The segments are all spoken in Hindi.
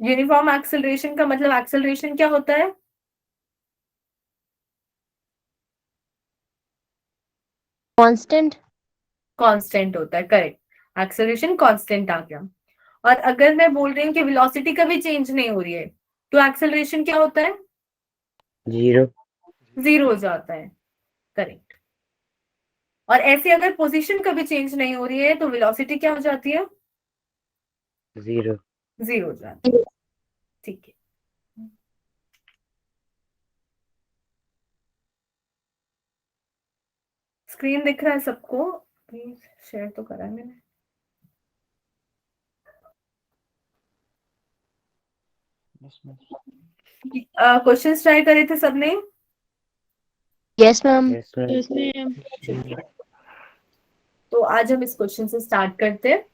यूनिफॉर्म एक्सेलरेशन का मतलब एक्सेलरेशन क्या होता है? कांस्टेंट। कांस्टेंट होता है, करेक्ट। एक्सेलरेशन कांस्टेंट आ गया। और अगर मैं बोल रही हूँ कि वेलोसिटी कभी चेंज नहीं हो रही है, तो एक्सेलरेशन क्या होता है? जीरो। जीरो हो जाता है, करेक्ट। और ऐसे अगर पोजीशन कभी चेंज नहीं हो रही है तो वेलोसिटी क्या हो जाती है? जीरो। जीरो हो जाती है, ठीक है। स्क्रीन दिख रहा है सबको? प्लीज शेयर तो करा है मैंने। क्वेश्चंस ट्राई करे थे सबने? Yes ma'am. Yes ma'am. तो आज हम इस क्वेश्चन से स्टार्ट करते हैं।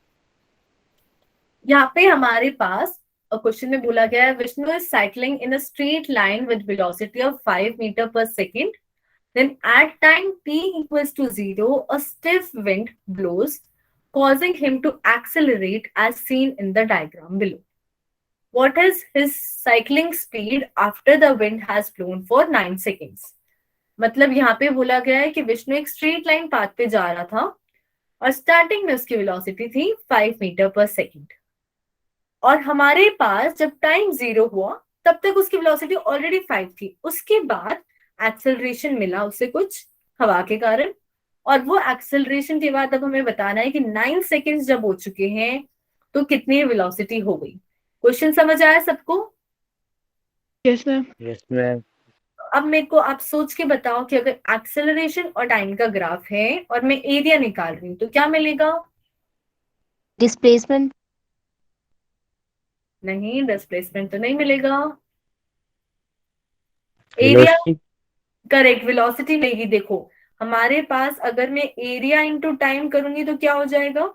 यहाँ पे हमारे पास क्वेश्चन में बोला गया है, Vishnu is cycling in a straight line with velocity of 5 metre per second, then at time t equals to 0 a stiff wind blows, causing him to accelerate as seen in the diagram below. What is his cycling speed after the wind has blown for 9 seconds? मतलब यहाँ पे बोला गया है कि विष्णु एक स्ट्रेट लाइन पाथ पे जा रहा था और स्टार्टिंग में उसकी वेलोसिटी थी 5 मीटर पर सेकेंड, और हमारे पास जब टाइम 0 हुआ तब तक उसकी वेलोसिटी ऑलरेडी 5 थी। उसके बाद एक्सेलरेशन मिला उसे कुछ हवा के कारण, और वो एक्सेलरेशन के बाद अब हमें बताना है कि 9 सेकेंड्स जब हो चुके हैं तो कितनी वेलोसिटी हो गई। क्वेश्चन समझ आया सबको? Yes ma'am. Yes ma'am. अब मेरे को आप सोच के बताओ कि अगर एक्सेलरेशन और टाइम का ग्राफ है और मैं एरिया निकाल रही हूँ तो क्या मिलेगा? डिस्प्लेसमेंट। नहीं, डिस्प्लेसमेंट तो नहीं मिलेगा। Area, velocity. करेक्ट, वेलोसिटी मिलेगी। देखो हमारे पास अगर मैं एरिया इंटू टाइम करूंगी तो क्या हो जाएगा?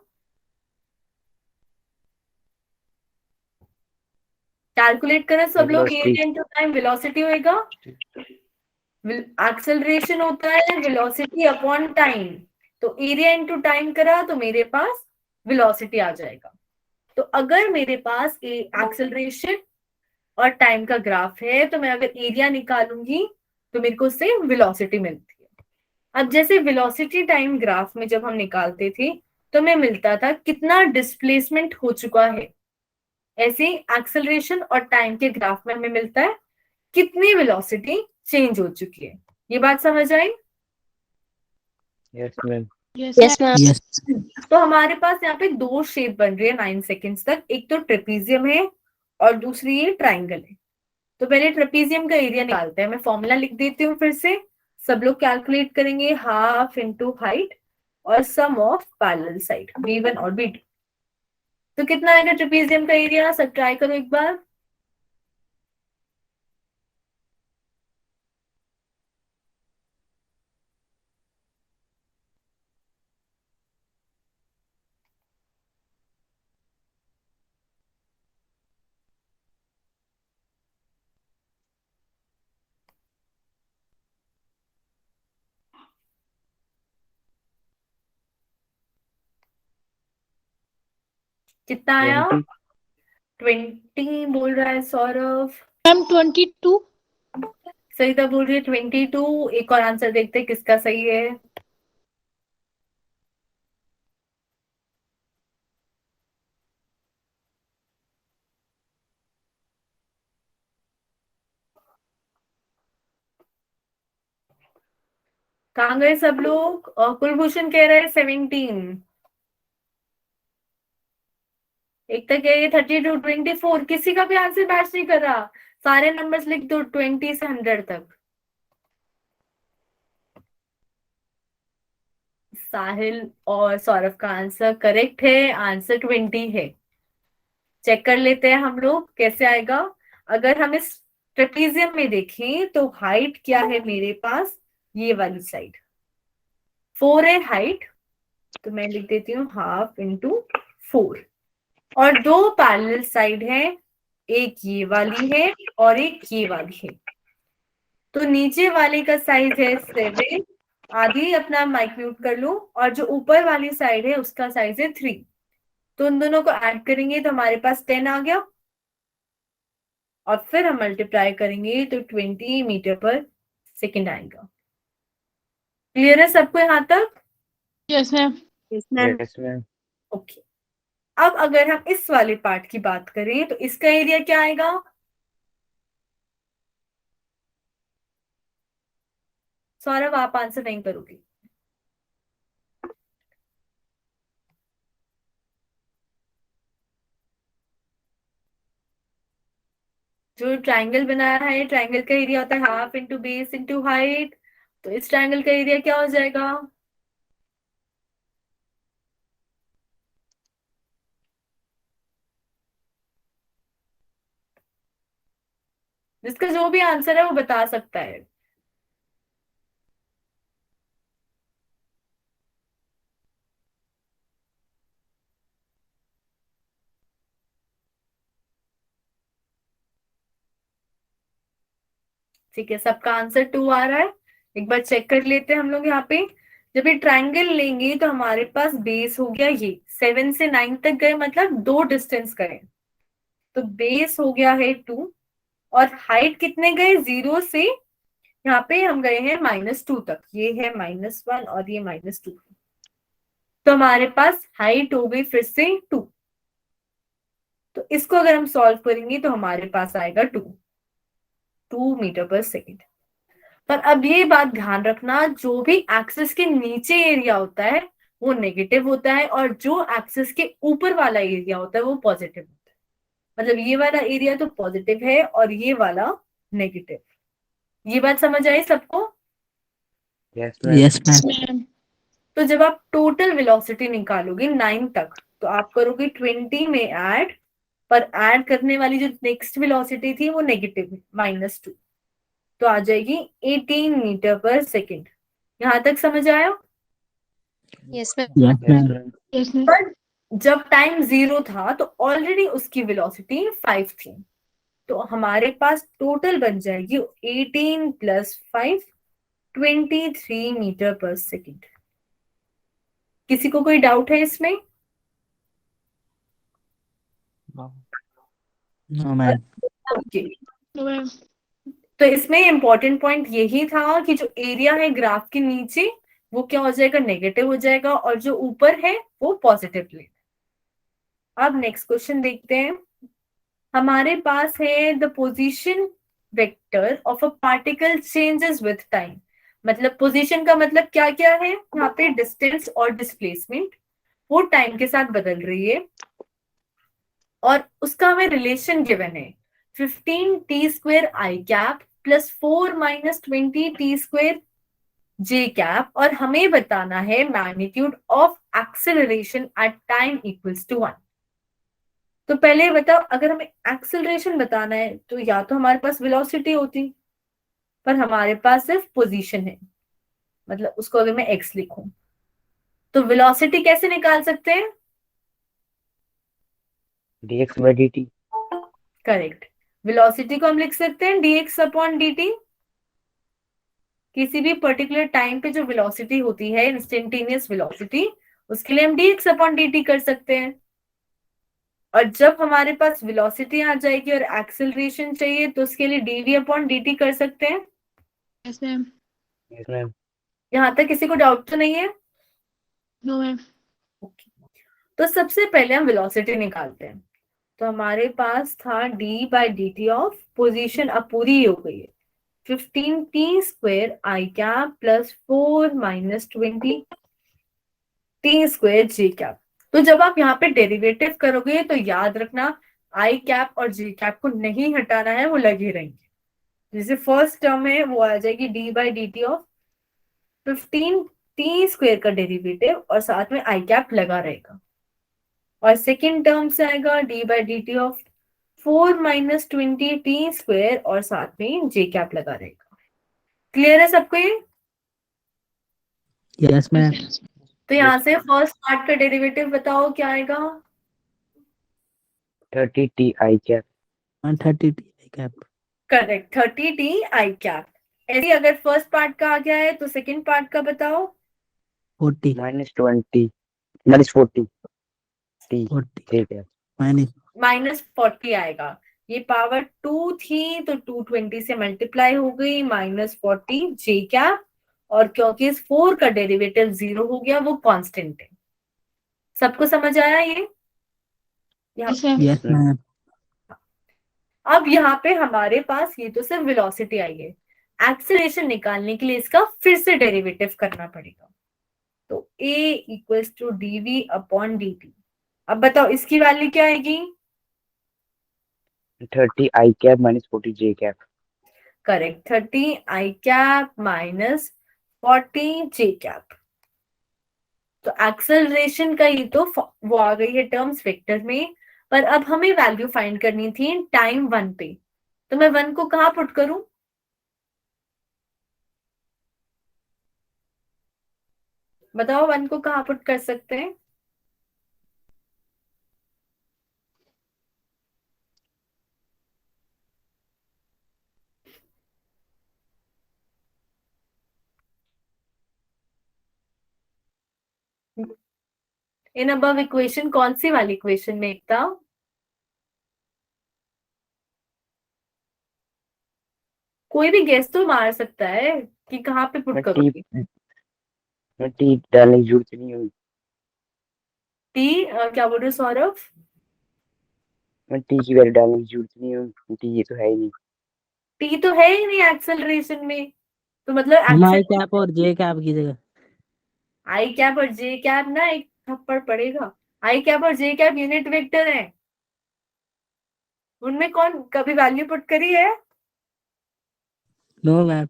कैलकुलेट करें सब लोग, velocity. Area into time velocity होएगा। एक्सेलरेशन होता है वेलोसिटी अपॉन टाइम, तो एरिया इंटू टाइम करा तो मेरे पास वेलोसिटी आ जाएगा। तो अगर मेरे पास एक्सेलरेशन और टाइम का ग्राफ है तो मैं अगर एरिया निकालूंगी तो मेरे को उससे वेलोसिटी मिलती है। अब जैसे वेलोसिटी टाइम ग्राफ में जब हम निकालते थे तो हमें मिलता था कितना डिस्प्लेसमेंट हो चुका है, ऐसे एक्सेलरेशन और टाइम के ग्राफ में हमें मिलता है कितनी वेलोसिटी चेंज हो चुकी है। ये बात समझ आई? Yes ma'am. Yes ma'am. Yes. तो हमारे पास यहाँ पे दो शेप बन रही है 9 सेकेंड्स तक, एक तो ट्रेपीजियम है और दूसरी ये ट्राइंगल है। तो पहले ट्रेपीजियम का एरिया निकालते हैं। मैं फॉर्मूला लिख देती हूँ फिर से, सब लोग कैलकुलेट करेंगे। हाफ इंटू हाइट और सम ऑफ पैरेलल साइड B1 और B2। तो कितना आएगा ट्रेपीजियम का एरिया? सब ट्राई करो एक बार। कितना आया? 20। 20 बोल रहा है सौरभ। मैम 22। सरिता बोल रही है 22। एक और आंसर देखते हैं किसका सही है। कहाँ गए सब लोग? कुलभूषण कह रहे हैं 17। एक तक है ये 32, 24। किसी का भी आंसर मैच नहीं कर रहा। सारे नंबर्स लिख दो 20 से 100 तक। साहिल और सौरभ का आंसर करेक्ट है, आंसर 20 है। चेक कर लेते हैं हम लोग कैसे आएगा। अगर हम इस ट्रेपीजियम में देखें तो हाइट क्या है मेरे पास, ये वाली साइड 4 है हाइट, तो मैं लिख देती हूँ हाफ इंटू 4। और दो पैरेलल साइड है, एक ये वाली है और एक ये वाली है। तो नीचे वाले का साइज है 7, आधी अपना माइक म्यूट कर लो, और जो ऊपर वाली साइड है उसका साइज है 3। तो उन दोनों को ऐड करेंगे तो हमारे पास 10 आ गया। और फिर हम मल्टीप्लाई करेंगे तो 20 मीटर पर सेकेंड आएगा। क्लियर है सबको यहाँ तक? Yes, ma'am. Yes, ma'am. Okay. अब अगर हम इस वाले पार्ट की बात करें तो इसका एरिया क्या आएगा? सौरभ आप आंसर नहीं करोगे। जो ट्रायंगल बनाया है, ट्रायंगल का एरिया होता है half into base into height, तो इस ट्रायंगल का एरिया क्या हो जाएगा? जिसका जो भी आंसर है वो बता सकता है। ठीक है, सबका आंसर 2 आ रहा है। एक बार चेक कर लेते हैं हम लोग यहाँ पे। जब ये ट्रायंगल लेंगे तो हमारे पास बेस हो गया ये 7 से 9 तक गए, मतलब 2 डिस्टेंस गए, तो बेस हो गया है 2। और हाइट कितने गए? 0 से यहाँ पे हम गए हैं -2 तक, ये है -1 और ये -2, तो हमारे पास हाइट हो गई फिर से 2। तो इसको अगर हम सॉल्व करेंगे तो हमारे पास आएगा 2 मीटर पर सेकेंड। पर अब ये बात ध्यान रखना, जो भी एक्सिस के नीचे एरिया होता है वो नेगेटिव होता है, और जो एक्सिस के ऊपर वाला एरिया होता है वो पॉजिटिव होता है। मतलब ये वाला एरिया तो पॉजिटिव है और ये वाला नेगेटिव। ये बात समझ आई सबको? Yes, ma'am. Yes, ma'am. तो जब आप टोटल वेलोसिटी निकालोगे 9 तक तो आप करोगे 20 में ऐड, पर ऐड करने वाली जो नेक्स्ट वेलोसिटी थी वो नेगेटिव है -2, तो आ जाएगी 18 मीटर पर सेकेंड। यहां तक समझ आया? Yes, ma'am. Yes, Yes, ma'am. ma'am. Yes, ma'am. पर जब टाइम 0 था तो ऑलरेडी उसकी वेलोसिटी 5 थी, तो हमारे पास टोटल बन जाएगी 18 + 5, 23 मीटर पर सेकेंड। किसी को कोई डाउट है इसमें? No, ma'am. Okay. No, ma'am. तो इसमें इंपॉर्टेंट पॉइंट यही था कि जो एरिया है ग्राफ के नीचे वो क्या हो जाएगा? नेगेटिव हो जाएगा, और जो ऊपर है वो पॉजिटिव ले। अब नेक्स्ट क्वेश्चन देखते हैं। हमारे पास है the position vector of a particle changes with time. मतलब पोजीशन का मतलब क्या क्या है यहाँ पे? डिस्टेंस और डिस्प्लेसमेंट, वो टाइम के साथ बदल रही है, और उसका हमें रिलेशन गिवन है 15t² i cap + 4 - 20t² j cap, और हमें बताना है magnitude of acceleration at time equals to 1। तो पहले बताओ, अगर हमें एक्सेलरेशन बताना है तो या तो हमारे पास वेलोसिटी होती, पर हमारे पास सिर्फ पोजीशन है, मतलब उसको अगर मैं x लिखूं तो वेलोसिटी कैसे निकाल सकते हैं? dx/dt. करेक्ट, वेलोसिटी को हम लिख सकते हैं dx/dt। किसी भी पर्टिकुलर टाइम पे जो वेलोसिटी होती है, इंस्टेंटेनियस वेलोसिटी, उसके लिए हम dx/dt कर सकते हैं। और जब हमारे पास वेलोसिटी आ जाएगी और एक्सेलरेशन चाहिए तो उसके लिए dv/dt कर सकते हैं। Yes, ma'am. Yes, ma'am. यहां तक किसी को डाउट तो नहीं है? No, ma'am. तो सबसे पहले हम वेलोसिटी निकालते हैं। तो हमारे पास था d/dt ऑफ पोजीशन, अब पूरी हो गई है 15t² i cap + 4 - 20t² j cap. तो जब आप यहाँ पे डेरिवेटिव करोगे तो याद रखना i कैप और j कैप को नहीं हटाना है, वो लगे रहेंगे। जैसे फर्स्ट टर्म है वो आ जाएगी d/dt ऑफ 15t² का डेरिवेटिव और साथ में i कैप लगा रहेगा, और सेकेंड टर्म से आएगा d/dt ऑफ 4 - 20t² और साथ में j कैप लगा रहेगा। क्लियर है सबको ये? Yes, ma'am. तो यहाँ से फर्स्ट पार्ट का डेरिवेटिव बताओ क्या आएगा? 30t i cap. 130 Ti cap. Correct, 30t i cap. ऐसे अगर फर्स्ट पार्ट का आ गया है तो सेकेंड पार्ट का बताओ। 40. -20. -40. t 40. j cap. Minus. -40 आएगा। ये पावर 2 थी तो 220 से मल्टीप्लाई हो गई -40 जे कैप, और क्योंकि इस 4 का डेरिवेटिव 0 हो गया, वो कांस्टेंट है। सबको समझ आया ये? Yes, ma'am. Yes, ma'am. अब यहाँ पे हमारे पास ये तो सिर्फ वेलोसिटी आई है, एक्सेलरेशन निकालने के लिए इसका फिर से डेरिवेटिव करना पड़ेगा। तो a equals to dv upon dt। अब बताओ इसकी वैल्यू क्या आएगी? 30 I cap minus 40 J cap. Correct, 30 I cap minus 40 J cap. तो एक्सेलरेशन का ये तो वो आ गई है टर्म्स वेक्टर में, पर अब हमें वैल्यू फाइंड करनी थी टाइम 1 पे। तो मैं 1 को कहाँ पुट करूं? बताओ 1 को कहाँ पुट कर सकते हैं? इन अबव इक्वेशन कौन सी वाली इक्वेशन में एक था? कोई भी गेस तो मार सकता है कि कहाँ पे पुट मैं करोगे। टी डालने की जरूरत नहीं हुई। टी क्या बोल रहे हो सौरभ? मैं टी की वैल्यू डालने की जरूरत नहीं हुई, टी ये तो है ही नहीं। टी तो है ही नहीं एक्सेलरेशन में, तो मतलब हम आई कैप और जे कैप की जगह आई कैप और जे कैप ना एक थप्पड़ पड़ेगा। आई कैप और जे कैप यूनिट वेक्टर है, उनमें कौन कभी वैल्यू पुट करी है? No ma'am.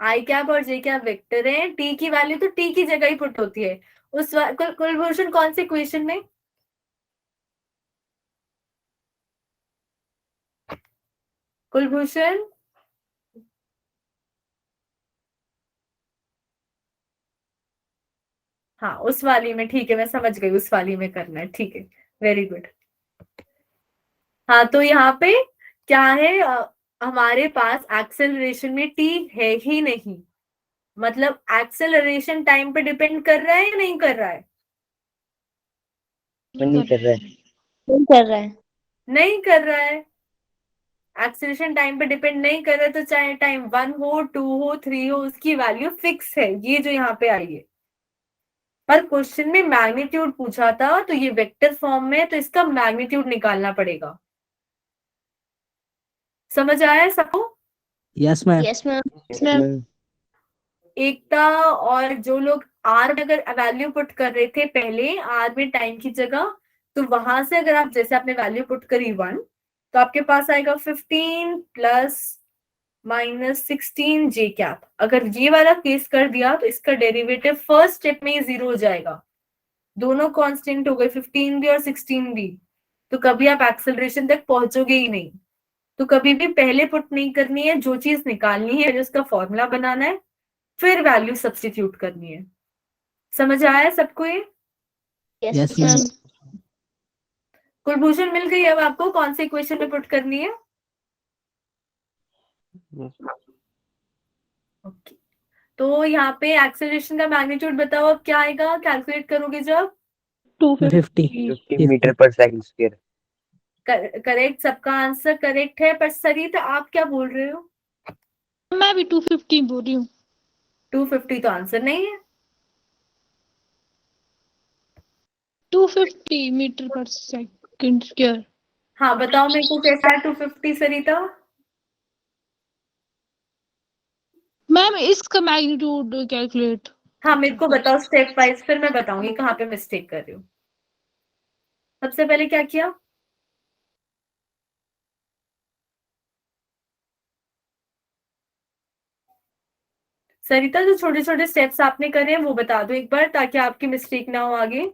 आई कैप और जे कैप वेक्टर है, टी की वैल्यू तो टी की जगह ही पुट होती है। कुलभूषण कौन से इक्वेशन में? कुलभूषण हाँ उस वाली में, ठीक है मैं समझ गई, उस वाली में करना है, ठीक है, वेरी गुड। हाँ तो यहाँ पे क्या है, हमारे पास एक्सेलरेशन में टी है ही नहीं, मतलब एक्सेलरेशन टाइम पे डिपेंड कर रहा है या नहीं कर रहा है? नहीं कर रहा है। नहीं कर रहा है। नहीं कर रहा है। एक्सेलरेशन टाइम पे डिपेंड नहीं कर रहा है, तो चाहे टाइम 1 हो 2 हो 3 हो, उसकी वैल्यू फिक्स है, ये जो यहाँ पे आई है। पर क्वेश्चन में मैग्नीट्यूड पूछा था, तो ये वेक्टर फॉर्म में है, तो इसका मैग्नीट्यूड निकालना पड़ेगा। समझ आया है सबको? Yes ma'am. Yes ma'am. Yes, ma'am. एकता और जो लोग आर में अगर वैल्यू पुट कर रहे थे पहले, आर में टाइम की जगह, तो वहां से अगर आप जैसे आपने वैल्यू पुट करी 1, तो आपके पास आएगा 15 प्लस -16 जे कैप। अगर ये वाला केस कर दिया तो इसका डेरिवेटिव फर्स्ट स्टेप में ही 0 हो जाएगा, दोनों कांस्टेंट हो गए, 15 भी और 16 भी। तो कभी आप एक्सेलरेशन तक पहुंचोगे ही नहीं। तो कभी भी पहले पुट नहीं करनी है, जो चीज निकालनी है उसका फॉर्मूला बनाना है, फिर वैल्यू सब्स्टिट्यूट करनी है। समझ आया सबको ये? Yes, yes ma'am. मैम। कुलभूषण मिल गई अब आपको कौन सी इक्वेशन में पुट करनी है? ओके, तो यहाँ पे एक्सेलरेशन का मैग्नीट्यूड बताओ, अब क्या आएगा कैलकुलेट करोगे जब? 250 50 metre per second square. Correct, सबका आंसर करेक्ट है, पर सरिता आप क्या बोल रहे हो? मैं भी 250 बोल रही हूँ। 250 तो आंसर नहीं है। 250 मीटर पर सेकंड स्क्वायर। हाँ बताओ मेरे को कैसा है 250 सरिता? मैम इसका मैग्नीट्यूड कैलकुलेट। हाँ मेरे को बताओ स्टेप वाइज, फिर मैं बताऊंगी कहाँ पे मिस्टेक कर रही हूँ। सबसे पहले क्या किया? सरिता जो छोटे छोटे स्टेप्स आपने करे हैं वो बता दो एक बार, ताकि आपकी मिस्टेक ना हो आगे।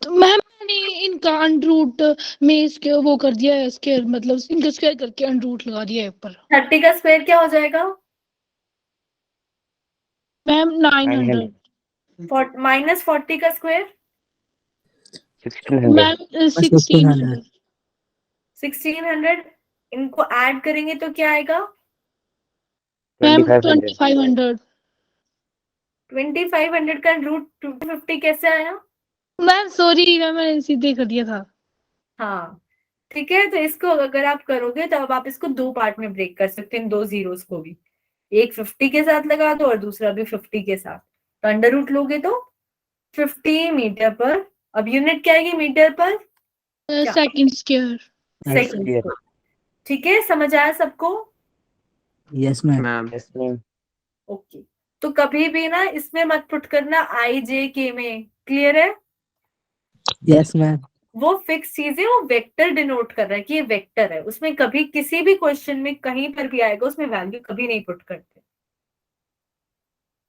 तो मैम मैंने इनका अंडरूट में इसके वो कर दिया है, स्क्वायर मतलब इनका स्क्वायर करके अंडरूट लगा दिया है ऊपर। 30 का स्क्वायर क्या हो जाएगा? मैम 900। -40 का स्क्वायर? 1600। मैम 1600। 1600। इनको ऐड करेंगे तो क्या आएगा? मैम 2500। 2500। 2500 का रूट 250 कैसे आया? मैम सॉरी मैम, मैंने सीधे कर दिया था। हाँ ठीक है, तो इसको अगर आप करोगे तो अब आप इसको दो पार्ट में ब्रेक कर सकते हैं, इन दो जीरोस को भी, एक 50 के साथ लगा दो और दूसरा भी 50 के साथ, तो अंडर रूट लोगे तो 50 मीटर पर, अब यूनिट क्या आएगी मीटर पर? क्या? Second square. Second Square. Square. ठीक है, समझ आया सबको? Yes ma'am. Yes, ma'am. Okay, तो कभी भी ना इसमें मत पुट करना आई जे के में, क्लियर है? Yes ma'am. वो फिक्स चीज है, वो वेक्टर डिनोट कर रहा है कि ये वेक्टर है, उसमें कभी किसी भी क्वेश्चन में कहीं पर भी आएगा उसमें वैल्यू कभी नहीं पुट करते।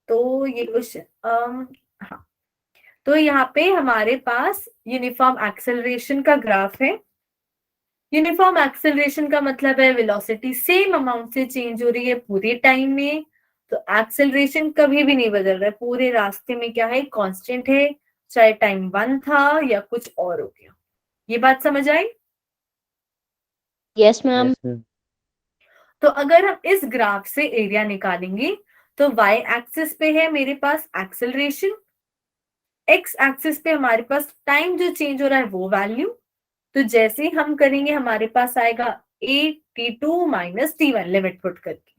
तो ये क्वेश्चन हाँ, तो यहाँ पे हमारे पास यूनिफॉर्म एक्सेलरेशन का ग्राफ है। यूनिफॉर्म एक्सेलरेशन का मतलब है वेलोसिटी सेम अमाउंट से चेंज हो रही है पूरे टाइम में, तो एक्सेलरेशन कभी भी नहीं बदल रहा है पूरे रास्ते में, क्या है कांस्टेंट है, चाहे टाइम 1 था या कुछ और हो गया। ये बात समझ आई? Yes, ma'am. Yes, ma'am. तो अगर हम इस ग्राफ से एरिया निकालेंगे तो y एक्सिस पे है मेरे पास एक्सेलरेशन, x एक्सिस पे हमारे पास टाइम जो चेंज हो रहा है वो वैल्यू, तो जैसे ही हम करेंगे हमारे पास आएगा a t2 minus t1 limit put करके।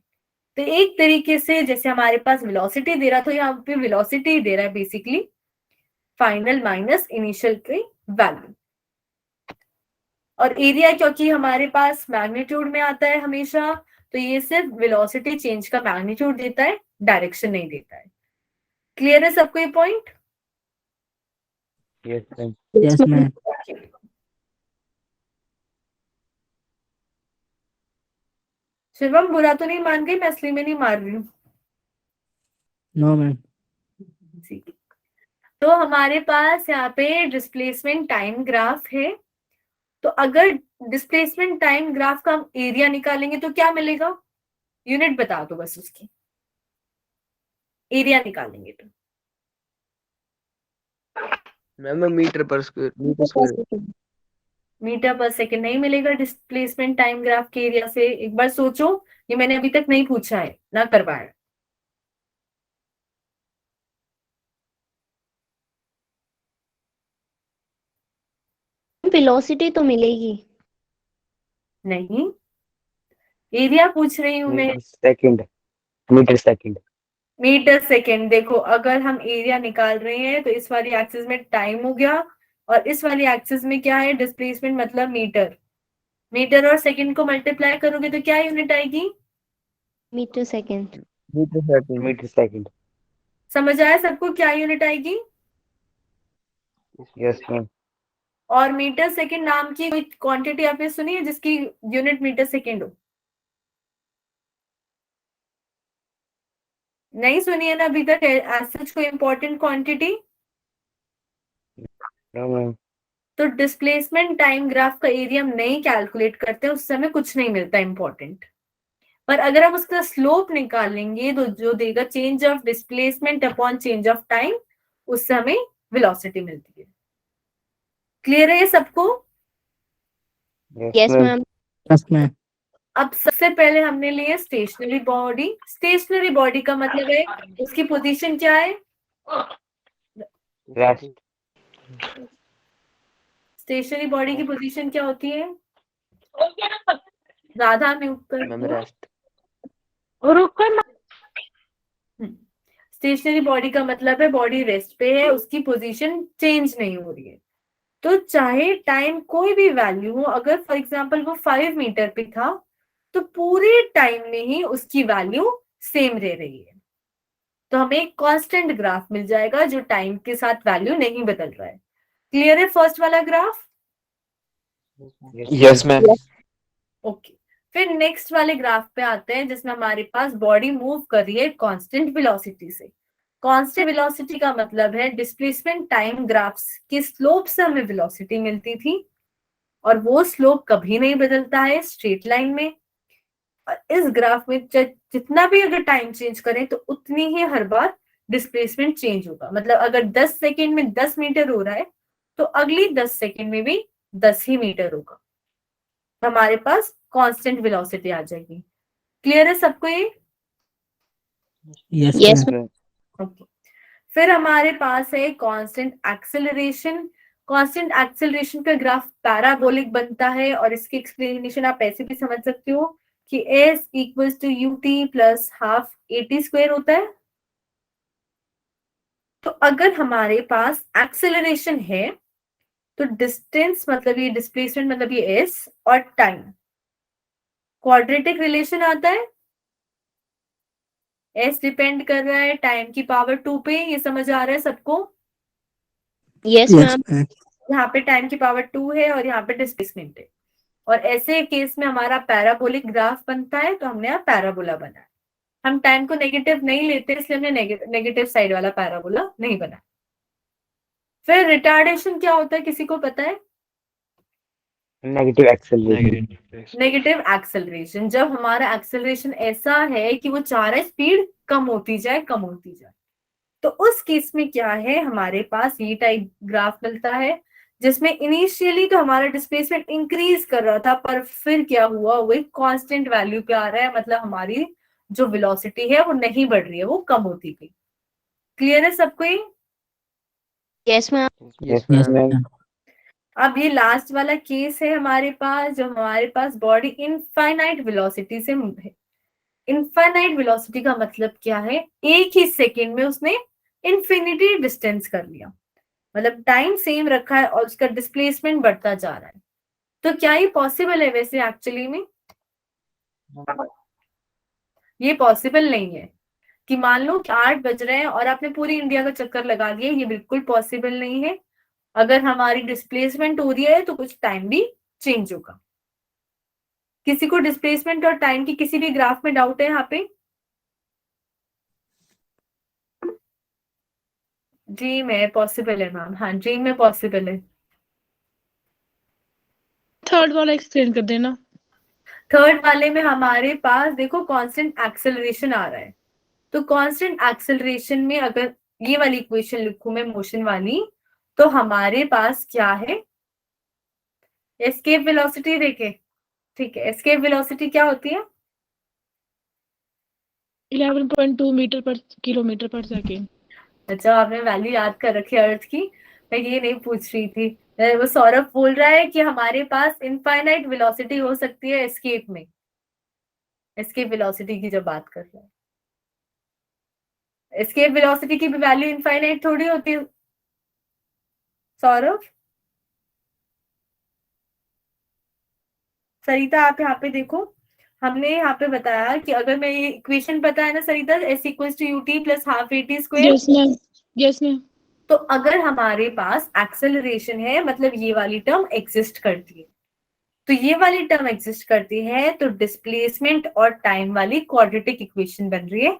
तो एक तरीके से जैसे हमारे पास वेलोसिटी दे रहा था, यहाँ पे वेलोसिटी दे रहा है बेसिकली फाइनल माइनस इनिशियल की वैल्यू, और एरिया क्योंकि हमारे पास मैग्नीट्यूड में आता है हमेशा, तो ये सिर्फ वेलोसिटी चेंज का मैग्नीट्यूड देता है, डायरेक्शन नहीं देता है। क्लियर है सबको ये point? Yes, ma'am. Yes ma'am. Shivam बुरा तो नहीं मान गई, मैं असली में नहीं मार रही हूँ। No ma'am. ठीक है। तो हमारे पास यहाँ पे डिस्प्लेसमेंट टाइम ग्राफ है, तो अगर डिस्प्लेसमेंट टाइम ग्राफ का हम एरिया निकालेंगे तो क्या मिलेगा? यूनिट बता दो बस उसकी, एरिया निकालेंगे तो मैम मीटर पर स्क्वायर। मीटर पर सेकेंड नहीं मिलेगा डिस्प्लेसमेंट टाइम ग्राफ के एरिया से। एक बार सोचो, ये मैंने अभी तक नहीं पूछा है ना करवाया। वेलोसिटी तो मिलेगी। नहीं, एरिया पूछ रही हूँ मैं। Second. Meter second. Metre second, देखो अगर हम एरिया निकाल रहे हैं तो इस वाली एक्सिस में टाइम हो गया और इस वाली एक्सिस में क्या है डिस्प्लेसमेंट मतलब मीटर, मीटर और सेकंड को मल्टीप्लाई करोगे तो क्या यूनिट आएगी? Metre second. Metre second. Meter second. समझ आया सबको क्या यूनिट आएगी? Yes, ma'am. और मीटर सेकंड नाम की कोई क्वांटिटी आपने सुनी है जिसकी यूनिट मीटर सेकंड हो? नहीं सुनी है ना अभी तक एज सच कोई इंपॉर्टेंट क्वांटिटी? No, ma'am. तो डिस्प्लेसमेंट टाइम ग्राफ का एरिया हम नहीं कैलकुलेट करते, उस समय कुछ नहीं मिलता इंपॉर्टेंट, पर अगर हम उसका स्लोप निकालेंगे तो जो देगा change of displacement upon change of time, उससे हमें वेलोसिटी मिलती है। क्लियर है ये सबको? Yes, Yes, ma'am. ma'am. Yes ma'am. अब सबसे पहले हमने लिए स्टेशनरी बॉडी। स्टेशनरी बॉडी का मतलब है उसकी पोजीशन क्या है? Rest. स्टेशनरी बॉडी की पोजीशन क्या होती है? राधा म्यूट कर मैम दो। रेस्ट। स्टेशनरी बॉडी का मतलब है बॉडी रेस्ट पे है, उसकी पोजीशन चेंज नहीं हो रही है। तो चाहे टाइम कोई भी वैल्यू हो, अगर फॉर एग्जांपल वो 5 मीटर पे था तो पूरे टाइम में ही उसकी वैल्यू सेम रह रही है, तो हमें एक कांस्टेंट ग्राफ मिल जाएगा जो टाइम के साथ वैल्यू नहीं बदल रहा है। क्लियर है फर्स्ट वाला ग्राफ? Yes, ma'am. ओके, फिर नेक्स्ट वाले ग्राफ पे आते हैं जिसमें हमारे पास बॉडी मूव कर रही है कांस्टेंट वेलोसिटी से। कांस्टेंट वेलोसिटी का मतलब है डिस्प्लेसमेंट टाइम ग्राफ्स के स्लोप से हमें वेलोसिटी मिलती थी और वो स्लोप कभी नहीं बदलता है स्ट्रेट लाइन में, और इस ग्राफ में जितना भी अगर टाइम चेंज करें तो उतनी ही हर बार डिस्प्लेसमेंट चेंज होगा। मतलब अगर 10 सेकेंड में 10 मीटर हो रहा है तो अगली 10 सेकेंड में भी 10 ही मीटर होगा, हमारे पास कांस्टेंट वेलोसिटी आ जाएगी। क्लियर है सबको ये? Yes Yes, ma'am. ओके, फिर हमारे पास है कांस्टेंट एक्सेलरेशन। कांस्टेंट एक्सेलरेशन का ग्राफ पैराबोलिक बनता है और इसकी एक्सप्लेनेशन आप ऐसे भी समझ सकते हो कि s equals to ut plus half at square होता है। तो अगर हमारे पास एक्सेलरेशन है तो डिस्टेंस मतलब ये डिस्प्लेसमेंट मतलब ये s और टाइम क्वाड्रेटिक रिलेशन आता है। s डिपेंड कर रहा है टाइम की पावर 2 पे, ये समझ आ रहा है सबको? Yes Yes, ma'am. ma'am. यहाँ पे टाइम की पावर 2 है और यहाँ पे डिस्प्लेसमेंट है, और ऐसे केस में हमारा पैराबोलिक ग्राफ बनता है, तो हमने यहाँ पैराबोला बनाया। हम टाइम को नेगेटिव नहीं लेते इसलिए हमने नेगेटिव साइड वाला पैराबोला नहीं बनाया। फिर रिटार्डेशन क्या होता है, किसी को पता है? Negative acceleration. नेगेटिव एक्सेलरेशन, जब हमारा एक्सेलरेशन ऐसा है कि वो चाह रहा है स्पीड कम होती जाए कम होती जाए, तो उस केस में क्या है, हमारे पास ये टाइप ग्राफ मिलता है जिसमें इनिशियली तो हमारा डिस्प्लेसमेंट इंक्रीज कर रहा था, पर फिर क्या हुआ, वो एक कांस्टेंट वैल्यू पे आ रहा है, मतलब हमारी जो वेलोसिटी है वो नहीं बढ़ रही है, वो कम होती गई। क्लियर है सबको ये? Yes ma'am. Yes Yes, ma'am. ma'am. अब ये लास्ट वाला केस है हमारे पास, जो हमारे पास बॉडी इनफाइनाइट वेलोसिटी से है। इनफाइनाइट वेलोसिटी का मतलब क्या है, एक ही सेकेंड में उसने इन्फिनिटी डिस्टेंस कर लिया, मतलब टाइम सेम रखा है और उसका डिस्प्लेसमेंट बढ़ता जा रहा है। तो क्या ये पॉसिबल है वैसे एक्चुअली में? ये पॉसिबल नहीं है कि मान लो कि 8 बज रहे हैं और आपने पूरी इंडिया का चक्कर लगा लिया, ये बिल्कुल पॉसिबल नहीं है। अगर हमारी डिस्प्लेसमेंट हो रही है तो कुछ टाइम भी चेंज होगा। किसी को डिस्प्लेसमेंट और टाइम की किसी भी ग्राफ में डाउट है यहाँ पे? जी में पॉसिबल है मैम, हाँ जी में पॉसिबल है। थर्ड वाला एक्सप्लेन कर देना। थर्ड वाले में हमारे पास देखो कांस्टेंट एक्सेलरेशन आ रहा है, तो कांस्टेंट एक्सेलरेशन में अगर ये वाली इक्वेशन लिखूं मैं मोशन वाली, तो हमारे पास क्या है, एस्केप वेलोसिटी देखे, ठीक है, एस्केप वेलोसिटी क्या होती है? 11.2 मीटर पर किलोमीटर पर सेकेंड। अच्छा, आपने वैल्यू याद कर रखी है अर्थ की, मैं ये नहीं पूछ रही थी। वो सौरभ बोल रहा है कि हमारे पास इनफाइनाइट वेलोसिटी हो सकती है एस्केप में, एस्केप वेलोसिटी की जब बात कर रहे हैं। एस्केप वेलोसिटी की भी वैल्यू इनफाइनाइट थोड़ी होती है सौरभ। सरिता आप यहाँ पे देखो, हमने यहाँ पे बताया कि अगर मैं ये इक्वेशन पता है ना Sarita, S equal to UT plus half AT square, yes ma'am. Yes ma'am. तो अगर हमारे पास एक्सेलरेशन है मतलब ये वाली टर्म एग्जिस्ट करती है, तो ये वाली टर्म एग्जिस्ट करती है, तो डिस्प्लेसमेंट और टाइम वाली क्वाड्रेटिक इक्वेशन बन रही है।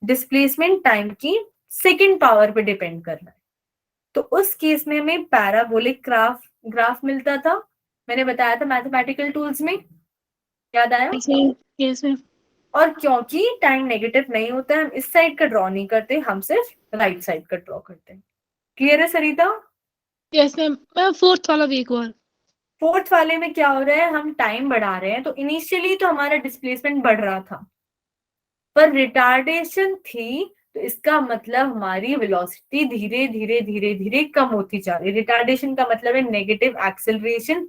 डिस्प्लेसमेंट टाइम की सेकंड पावर पे डिपेंड कर रहा है, तो उस केस में हमें पैराबोलिक ग्राफ मिलता था, मैंने बताया था मैथमेटिकल टूल्स में, याद आया? Yes ma'am. और क्योंकि टाइम नेगेटिव नहीं होता है, हम इस साइड का ड्रॉ नहीं करते, हम सिर्फ राइट साइड का ड्रॉ करते हैं। क्लियर है Sarita? Yes ma'am. Ma'am fourth वाला भी एक बार। फोर्थ वाले में क्या हो रहा है, हम टाइम बढ़ा रहे हैं, तो इनिशियली तो हमारा डिस्प्लेसमेंट बढ़ रहा था, पर रिटार्डेशन थी, तो इसका मतलब हमारी वेलोसिटी धीरे धीरे धीरे धीरे कम होती जा रही है। रिटार्डेशन का मतलब है नेगेटिव एक्सेलरेशन,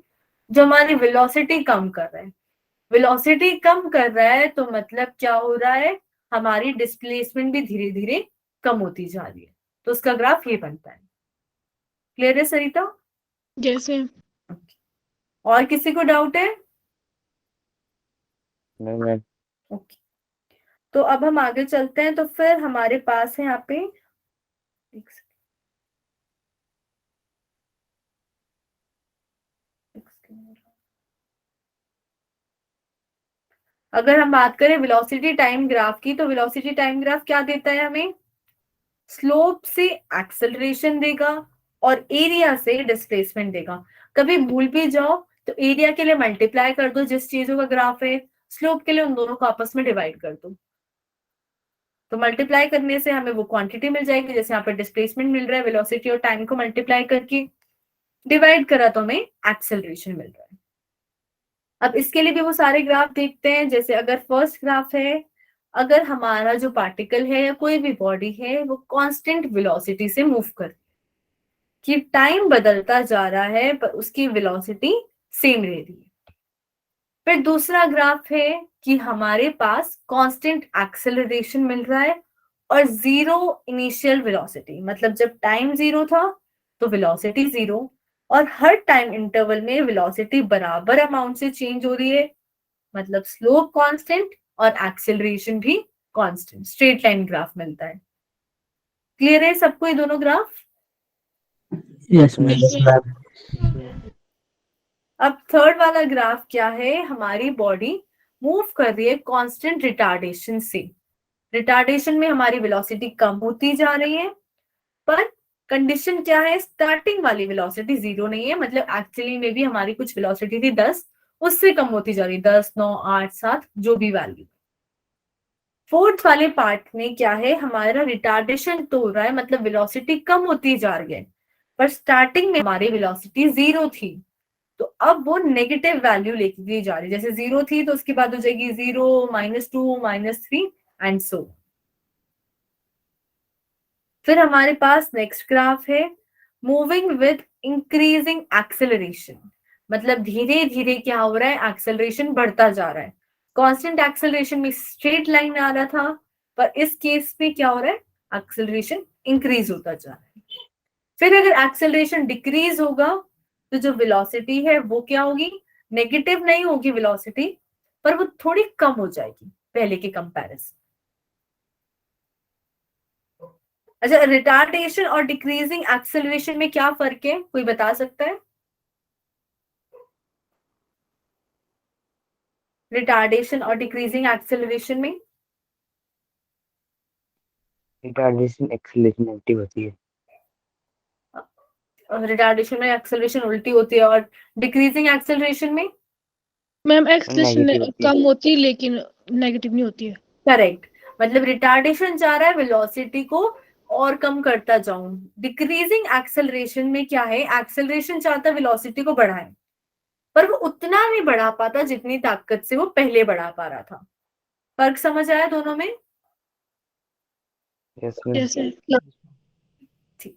जो हमारी वेलोसिटी कम कर रहा है। वेलोसिटी कम कर रहा है तो मतलब क्या हो रहा है, हमारी डिस्प्लेसमेंट भी धीरे धीरे कम होती जा रही है, तो उसका ग्राफ ये बनता है। क्लियर है सरिता? Yes ma'am. और किसी को डाउट है? नहीं मैम। ओके, तो अब हम आगे चलते हैं। तो फिर हमारे पास है यहाँ पे, एक सेकंड, अगर हम बात करें वेलोसिटी टाइम ग्राफ की, तो वेलोसिटी टाइम ग्राफ क्या देता है हमें, स्लोप से एक्सेलरेशन देगा और एरिया से डिस्प्लेसमेंट देगा। कभी भूल भी जाओ तो एरिया के लिए मल्टीप्लाई कर दो जिस चीजों का ग्राफ है, स्लोप के लिए उन दोनों को आपस में डिवाइड कर दो, तो मल्टीप्लाई करने से हमें वो क्वांटिटी मिल जाएगी। जैसे यहाँ पर डिस्प्लेसमेंट मिल रहा है, वेलोसिटी और टाइम को मल्टीप्लाई करके डिवाइड करा तो हमें एक्सेलरेशन मिल रहा है। अब इसके लिए भी वो सारे ग्राफ देखते हैं। जैसे अगर फर्स्ट ग्राफ है, अगर हमारा जो पार्टिकल है या कोई भी बॉडी है वो कांस्टेंट वेलोसिटी से मूव कर, कि टाइम बदलता जा रहा है पर उसकी वेलोसिटी सेम रह रही है। फिर दूसरा ग्राफ है कि हमारे पास कांस्टेंट एक्सेलरेशन मिल रहा है और जीरो इनिशियल वेलोसिटी, मतलब जब टाइम जीरो था तो वेलोसिटी जीरो, और हर टाइम इंटरवल में वेलोसिटी बराबर अमाउंट से चेंज हो रही है, मतलब स्लोप कांस्टेंट और एक्सेलरेशन भी कांस्टेंट। स्ट्रेट लाइन ग्राफ मिलता है। क्लियर है सबको ये दोनों ग्राफ? Yes ma'am. अब थर्ड वाला ग्राफ क्या है, हमारी बॉडी मूव कर रही है कांस्टेंट रिटार्डेशन से। रिटार्डेशन में हमारी वेलोसिटी कम होती जा रही है, पर कंडीशन क्या है, स्टार्टिंग वाली वेलोसिटी जीरो नहीं है, मतलब एक्चुअली में भी हमारी कुछ वेलोसिटी थी 10, उससे कम होती जा रही है, 10, 9, 8, 7 जो भी वैल्यू। फोर्थ वाले पार्ट में क्या है, हमारा रिटार्डेशन तो हो रहा है, मतलब वेलोसिटी कम होती जा रही है, पर स्टार्टिंग में हमारी वेलोसिटी जीरो थी, तो अब वो नेगेटिव वैल्यू लेके दी जा रही है। जैसे जीरो थी तो उसके बाद हो जाएगी 0, -2, -3 एंड सो। फिर हमारे पास नेक्स्ट ग्राफ है मूविंग विद इंक्रीजिंग एक्सेलरेशन, मतलब धीरे धीरे क्या हो रहा है, एक्सेलरेशन बढ़ता जा रहा है। कांस्टेंट एक्सेलरेशन में स्ट्रेट लाइन आ रहा था, पर इस केस में क्या हो रहा है, एक्सेलरेशन इंक्रीज होता जा रहा है। फिर अगर एक्सेलरेशन डिक्रीज होगा तो जो वेलोसिटी है वो क्या होगी, नेगेटिव नहीं होगी वेलोसिटी, पर वो थोड़ी कम हो जाएगी पहले के कंपैरिजन। अच्छा, रिटार्डेशन और डिक्रीजिंग एक्सेलरेशन में क्या फर्क है, कोई बता सकता है? रिटार्डेशन और डिक्रीजिंग एक्सेलरेशन में? रिटार्डेशन एक्सेलरेशन नेगेटिव होती है। रिटार्डेशन में एक्सेलरेशन उल्टी होती है और डिक्रीजिंग एक्सेलरेशन में मैम एक्सेलरेशन नेगेटिव होती है। कम होती है लेकिन नेगेटिव नहीं होती है। करेक्ट, मतलब रिटार्डेशन चाह रहा है वेलोसिटी को और कम करता जाऊं, डिक्रीजिंग एक्सेलरेशन में क्या है, एक्सेलरेशन चाहता है वेलोसिटी को बढ़ाए, पर वो उतना नहीं बढ़ा पाता जितनी ताकत से वो पहले बढ़ा पा रहा था। फर्क समझ आया दोनों में? Yes ma'am. जैसे ठीक,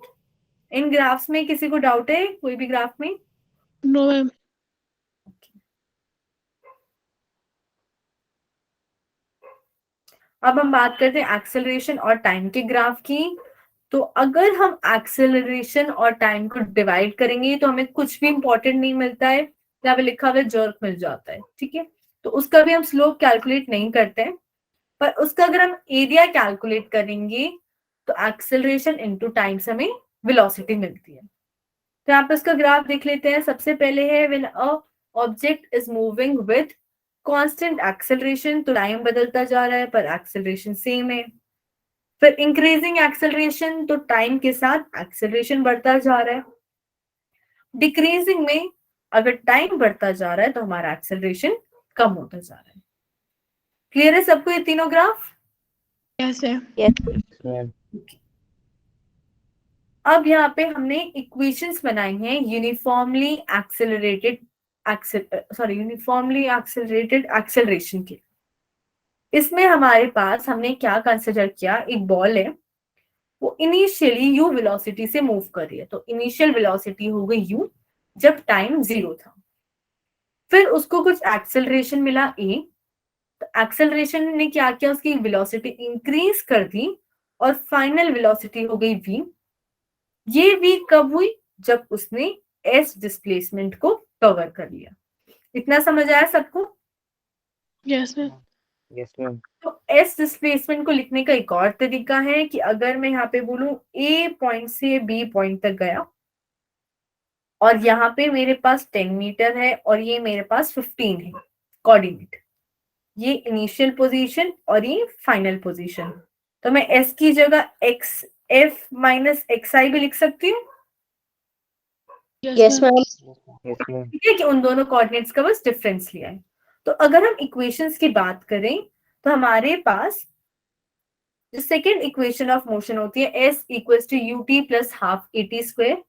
इन ग्राफ्स में किसी को डाउट है, कोई भी ग्राफ में? No ma'am. अब हम बात करते हैं एक्सेलरेशन और टाइम के ग्राफ की। तो अगर हम एक्सेलरेशन और टाइम को डिवाइड करेंगे तो हमें कुछ भी इंपॉर्टेंट नहीं मिलता है, यहाँ पे लिखा हुआ जर्क मिल जाता है, ठीक है। तो उसका भी हम स्लोप कैलकुलेट नहीं करते हैं, पर उसका अगर हम एरिया कैलकुलेट करेंगे तो एक्सेलरेशन इनटू टाइम से हमें वेलोसिटी मिलती है। तो यहाँ पे उसका ग्राफ देख लेते हैं। सबसे पहले है when a object is moving with constant acceleration, तो टाइम बदलता जा रहा है पर एक्सेलरेशन सेम है। फिर इंक्रीजिंग एक्सेलरेशन, तो टाइम के साथ एक्सेलरेशन बढ़ता जा रहा है। डिक्रीजिंग में अगर टाइम बढ़ता जा रहा है तो हमारा एक्सेलरेशन कम होता जा रहा है। क्लियर है सबको ये तीनों ग्राफ? कैसे मैम अब यहाँ पे हमने इक्वेशंस बनाई हैं यूनिफॉर्मली एक्सेलरेटेड एक्सेलरेशन के। इसमें हमारे पास हमने क्या कंसिडर किया, एक बॉल है, वो इनिशियली u वेलोसिटी से मूव कर रही है, तो इनिशियल वेलोसिटी हो गई u जब टाइम जीरो था। फिर उसको कुछ एक्सेलरेशन मिला a, तो एक्सेलरेशन ने क्या किया, उसकी वेलोसिटी इंक्रीज कर दी और फाइनल वेलोसिटी हो गई v। ये v कब हुई, जब उसने s डिस्प्लेसमेंट को कवर कर लिया। इतना समझ आया सबको? Yes ma'am. Yes ma'am. तो एस डिस्प्लेसमेंट को लिखने का एक और तरीका है कि अगर मैं यहाँ पे बोलूं ए पॉइंट से बी पॉइंट तक गया और यहाँ पे मेरे पास 10 मीटर है और ये मेरे पास 15 है कोऑर्डिनेट, ये इनिशियल पोजीशन और ये फाइनल पोजीशन, तो मैं एस की जगह एक्स एफ माइनस एक्स आई भी लिख सकती हूँ। Yes ma'am. Yes ma'am. ठीक है कि उन दोनों कोऑर्डिनेट्स का बस डिफरेंस लिया है। तो अगर हम इक्वेशंस की बात करें तो हमारे पास जो सेकेंड इक्वेशन ऑफ मोशन होती है S equals to U T plus half A T square,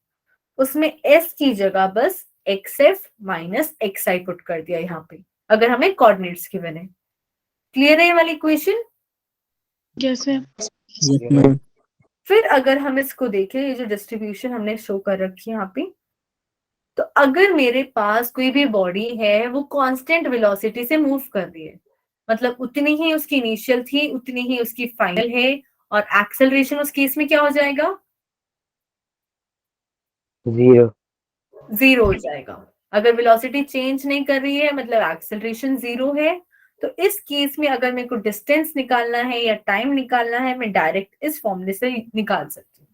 उसमें एस की जगह बस X F minus X I put कर दिया यहाँ पे, अगर हमें कोऑर्डिनेट्स गिवन है। क्लियर है ये वाली equation? Yes ma'am. Yes, ma'am. फिर अगर हम इसको देखें, ये जो डिस्ट्रीब्यूशन हमने शो कर रखी है यहाँ पे, तो अगर मेरे पास कोई भी बॉडी है वो कांस्टेंट वेलोसिटी से मूव कर रही है, मतलब उतनी ही उसकी इनिशियल थी उतनी ही उसकी फाइनल है, और एक्सेलरेशन उस केस में क्या हो जाएगा? 0 0 हो जाएगा। अगर वेलोसिटी चेंज नहीं कर रही है मतलब एक्सेलरेशन 0 है, तो इस केस में अगर मेरे को डिस्टेंस निकालना है या टाइम निकालना है, मैं डायरेक्ट इस फॉर्मूले से निकाल सकती हूँ।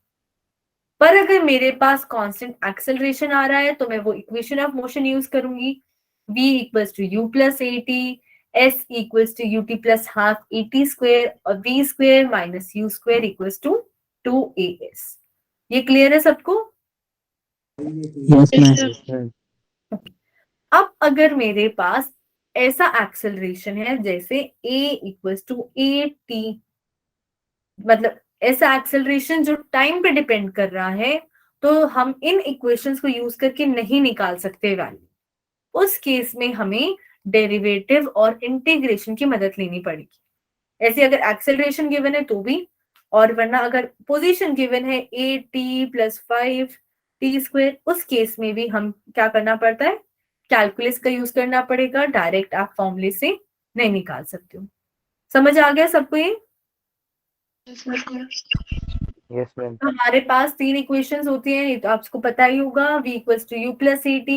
पर अगर मेरे पास कांस्टेंट एक्सेलरेशन आ रहा है तो मैं वो इक्वेशन ऑफ मोशन यूज करूंगी, v equals to u plus at, s equals to ut plus half at square, और v square minus u square equals to 2as। ये क्लियर है सबको? Yes, yes ma'am. Sir. yes ma'am अब अगर मेरे पास ऐसा एक्सेलरेशन है जैसे a इक्वल्स टू at, मतलब ऐसा एक्सेलरेशन जो टाइम पे डिपेंड कर रहा है, तो हम इन इक्वेशंस को यूज करके नहीं निकाल सकते वैल्यू। उस केस में हमें डेरिवेटिव और इंटीग्रेशन की मदद लेनी पड़ेगी। ऐसे अगर एक्सेलरेशन गिवन है तो भी, और वरना अगर पोजीशन गिवन है at प्लस 5 t स्क्वायर, उस केस में भी हम क्या करना पड़ता है? कैलकुलस का यूज करना पड़ेगा, डायरेक्ट आप फॉर्मूले से नहीं निकाल सकते हो। समझ आ गया सबको ये? yes ma'am हमारे पास 3 इक्वेशंस होती हैं, ये तो आपको पता ही होगा। v equals to u plus at,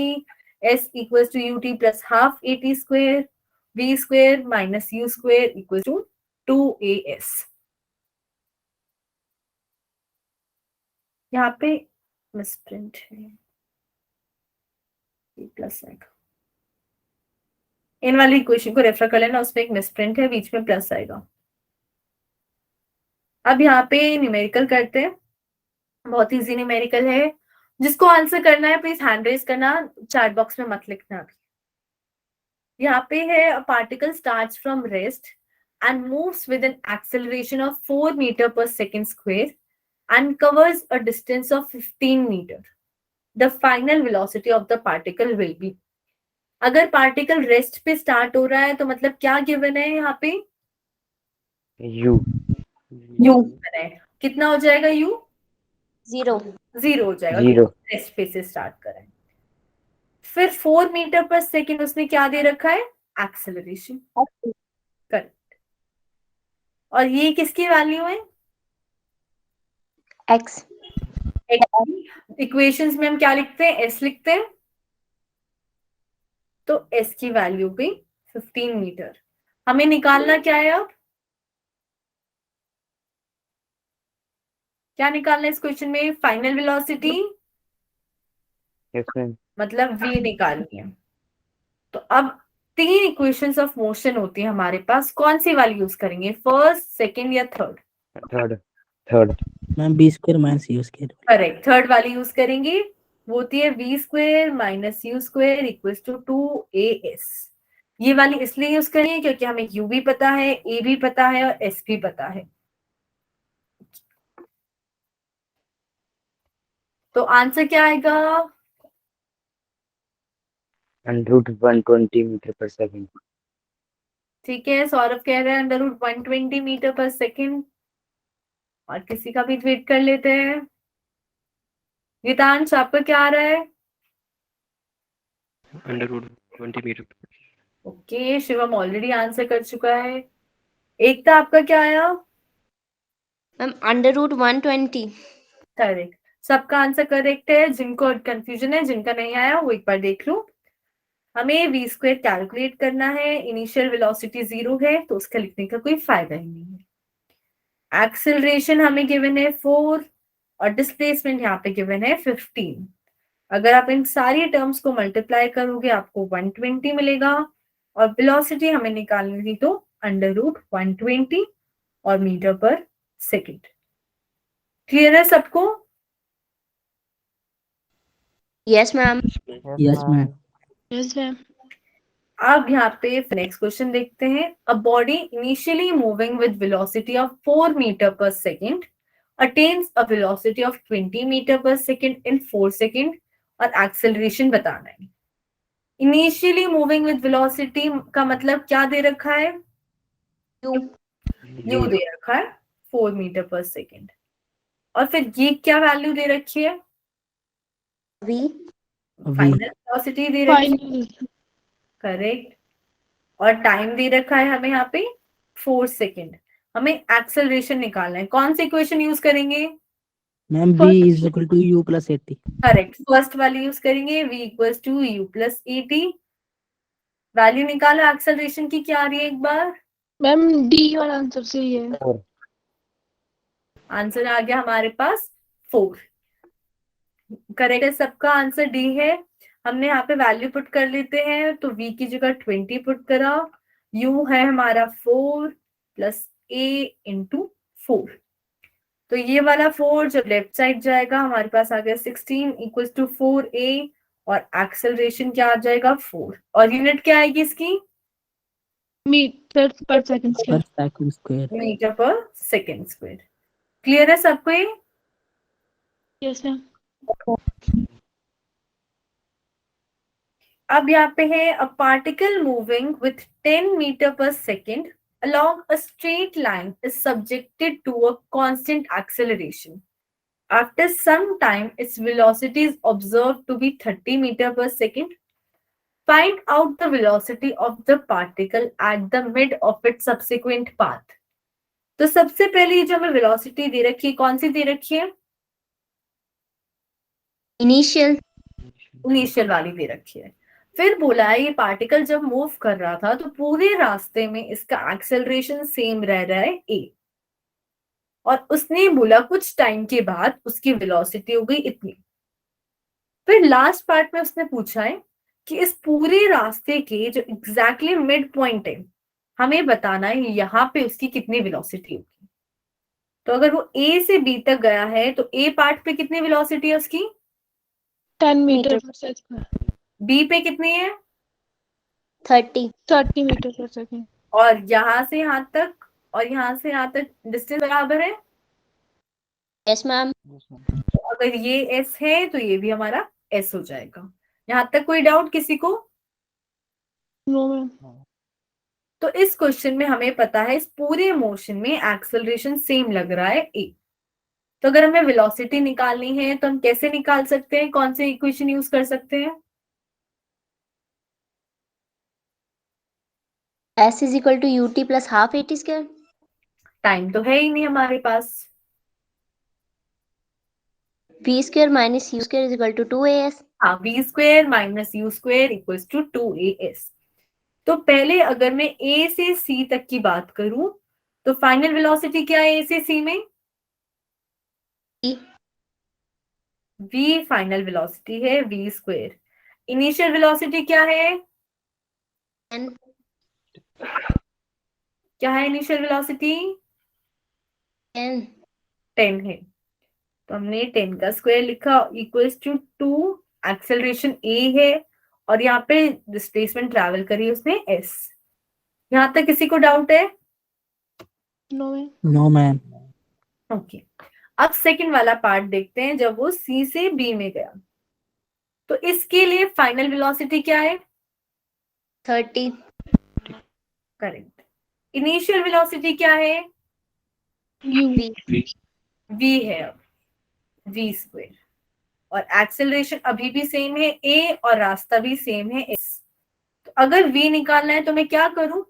s equals to ut plus half at square, v square minus u square equals to 2as। यहाँ पे मिसप्रिंट है, प्लस आएगा। इन वाली इक्वेशन को रेफर कर लेना, उसमें एक मिसप्रिंट है, बीच में प्लस आएगा। अब यहाँ पे न्यूमेरिकल करते हैं, बहुत इजी न्यूमेरिकल है। जिसको आंसर करना है प्लीज हैंड रेज करना, चैट बॉक्स में मत लिखना अभी। यहाँ पे है, a particle starts from rest and moves with an acceleration of 4 meter per second square and covers a distance of 15 meter. The final velocity of the particle will be। अगर पार्टिकल रेस्ट पे स्टार्ट हो रहा है तो मतलब क्या गिवन है यहाँ पे? u u गिवन है। कितना हो जाएगा u? 0 0 हो जाएगा, 0 रेस्ट पे से स्टार्ट करें। फिर 4 मीटर पर सेकेंड उसने क्या दे रखा है? एक्सेलरेशन। करेक्ट। और ये किसकी वैल्यू है? x इक्वेशंस में हम क्या लिखते हैं? s लिखते हैं, तो s की वैल्यू भी 15 मीटर। हमें निकालना क्या है अब? क्या निकालना है इस क्वेश्चन में? फाइनल वेलोसिटी, yes ma'am मतलब v निकालनी है। तो अब 3 इक्वेशंस ऑफ मोशन होती है हमारे पास, कौन सी वाली यूज करेंगे? फर्स्ट, सेकंड या third? third Ma'am, B square minus U square. Correct, third वाली यूज करेंगे। वो होती है v square minus u square equals to 2as। ये वाली इसलिए यूज करेंगे क्योंकि हमें u भी पता है, a भी पता है और s भी पता है। तो आंसर क्या आएगा? √120 मीटर पर सेकंड। ठीक है, सौरभ कह रहे हैं √120 मीटर पर सेकेंड, और किसी का भी वेट कर लेते हैं। गीतांश आपका क्या आ रहा है? √20 metre. Okay, Shivam already answer कर चुका है। एकता आपका क्या आया? मैम √120। करेक्ट, सबका आंसर करेक्ट है। जिनको कंफ्यूजन है, जिनका नहीं आया वो एक बार देख लो। हमें v स्क्वायर कैलकुलेट करना है, इनिशियल वेलोसिटी 0 है तो उसका लिखने का कोई फायदा ही नहीं है। एक्सेलरेशन हमें गिवन है 4 और डिस्प्लेसमेंट यहाँ पे गिवन है 15। अगर आप इन सारी टर्म्स को मल्टीप्लाई करोगे आपको 120 मिलेगा, और वेलोसिटी हमें निकालनी थी तो √120 और मीटर पर सेकेंड। क्लियर है सबको? Yes ma'am. Yes, ma'am. Yes ma'am. अब यहाँ पे नेक्स्ट क्वेश्चन देखते हैं। A body initially moving with velocity of 4 metre per second attains a velocity of 20 metre per second in 4 second, और एक्सेलरेशन बताना है। इनिशियली मूविंग विद वेलोसिटी का मतलब क्या दे रखा है? u यू दे रखा है 4 मीटर पर सेकेंड, और फिर ये क्या वैल्यू दे रखी है? V फाइनल वेलोसिटी दे रखी है, फाइनल करेक्ट। और टाइम दे रखा है हमें यहाँ पे 4 सेकेंड। हमें एक्सेलरेशन निकालना है, कौन सी इक्वेशन यूज करेंगे? Ma'am b is equal to u plus 80. Correct, first वाली यूज करेंगे, v equals to u plus 80। Value निकालो एक्सेलरेशन की, क्या आ रही है एक बार? मैम डी वाला आंसर सही है। और आंसर आ गया हमारे पास 4। करेक्ट है, सबका आंसर डी है। हमने यहाँ पे वैल्यू पुट कर लेते हैं, तो v की जगह 20 पुट करा, u है हमारा 4 प्लस a इंटू 4। तो ये वाला 4 जब लेफ्ट साइड जाएगा हमारे पास आ गया 16 इक्वल्स टू 4a, और एक्सेलरेशन क्या आ जाएगा 4, और यूनिट क्या आएगी इसकी? मीटर पर सेकंड per स्क्वायर। second square. Metre per second square. Clear है सबको ये? Yes ma'am. अब यहाँ पे है a particle moving with 10 metre per second along a straight line is subjected to a constant acceleration. After some time, its velocity is observed to be 30 meter per second. Find out the velocity of the particle at the mid of its subsequent path. तो सबसे पहले जो हमें velocity दे रखी है, कौन सी दे रखी है? initial इनिशियल वाली दे रखी है। फिर बोला है ये पार्टिकल जब मूव कर रहा था तो पूरे रास्ते में इसका एक्सेलरेशन सेम रह रहा है a, और उसने बोला कुछ टाइम के बाद उसकी वेलोसिटी हो गई इतनी। फिर लास्ट पार्ट में उसने पूछा है कि इस पूरे रास्ते के जो एग्जैक्टली मिड पॉइंट है, हमें बताना है यहाँ पे उसकी कितनी वेलोसिटी होगी। तो अगर वो a से b तक गया है तो a पार्ट पे कितनी वेलोसिटी है उसकी, 10 मीटर पर सेकंड। b पे कितनी है, 30 30 मीटर पर सेकंड। और यहाँ से यहाँ तक और यहाँ से यहाँ तक डिस्टेंस बराबर है। yes ma'am तो अगर ये s है तो ये भी हमारा s हो जाएगा। यहाँ तक कोई डाउट किसी को? No ma'am. तो इस क्वेश्चन में हमें पता है इस पूरे मोशन में एक्सेलरेशन सेम लग रहा है a। तो अगर हमें वेलोसिटी निकालनी है तो हम कैसे निकाल सकते हैं, कौन सी इक्वेशन यूज कर सकते हैं? s is equal to ut plus half at square time तो है ही नहीं हमारे पास। v square minus u square is equal to 2as हाँ, v square minus U square equals to 2as। तो पहले अगर मैं a से c तक की बात करूं तो फाइनल वेलोसिटी क्या है a से c में? v v फाइनल वेलोसिटी है v स्क्वेयर। इनिशियल वेलोसिटी क्या है? n क्या है इनिशियल वेलोसिटी? 10 10 है, तो हमने 10 का स्क्वायर लिखा इक्वल्स टू 2। एक्सेलरेशन a है और यहाँ पे डिस्प्लेसमेंट ट्रैवल करी उसने s। यहाँ तक किसी को डाउट है? No ma'am. No ma'am. Okay. अब सेकंड वाला पार्ट देखते हैं, जब वो c से b में गया तो इसके लिए फाइनल वेलोसिटी क्या है? 30 करेक्ट। इनिशियल वेलोसिटी क्या है? यू v v है, अब v स्क्वायर, और एक्सेलरेशन अभी भी सेम है a और रास्ता भी सेम है s। तो अगर v निकालना है तो मैं क्या करूं?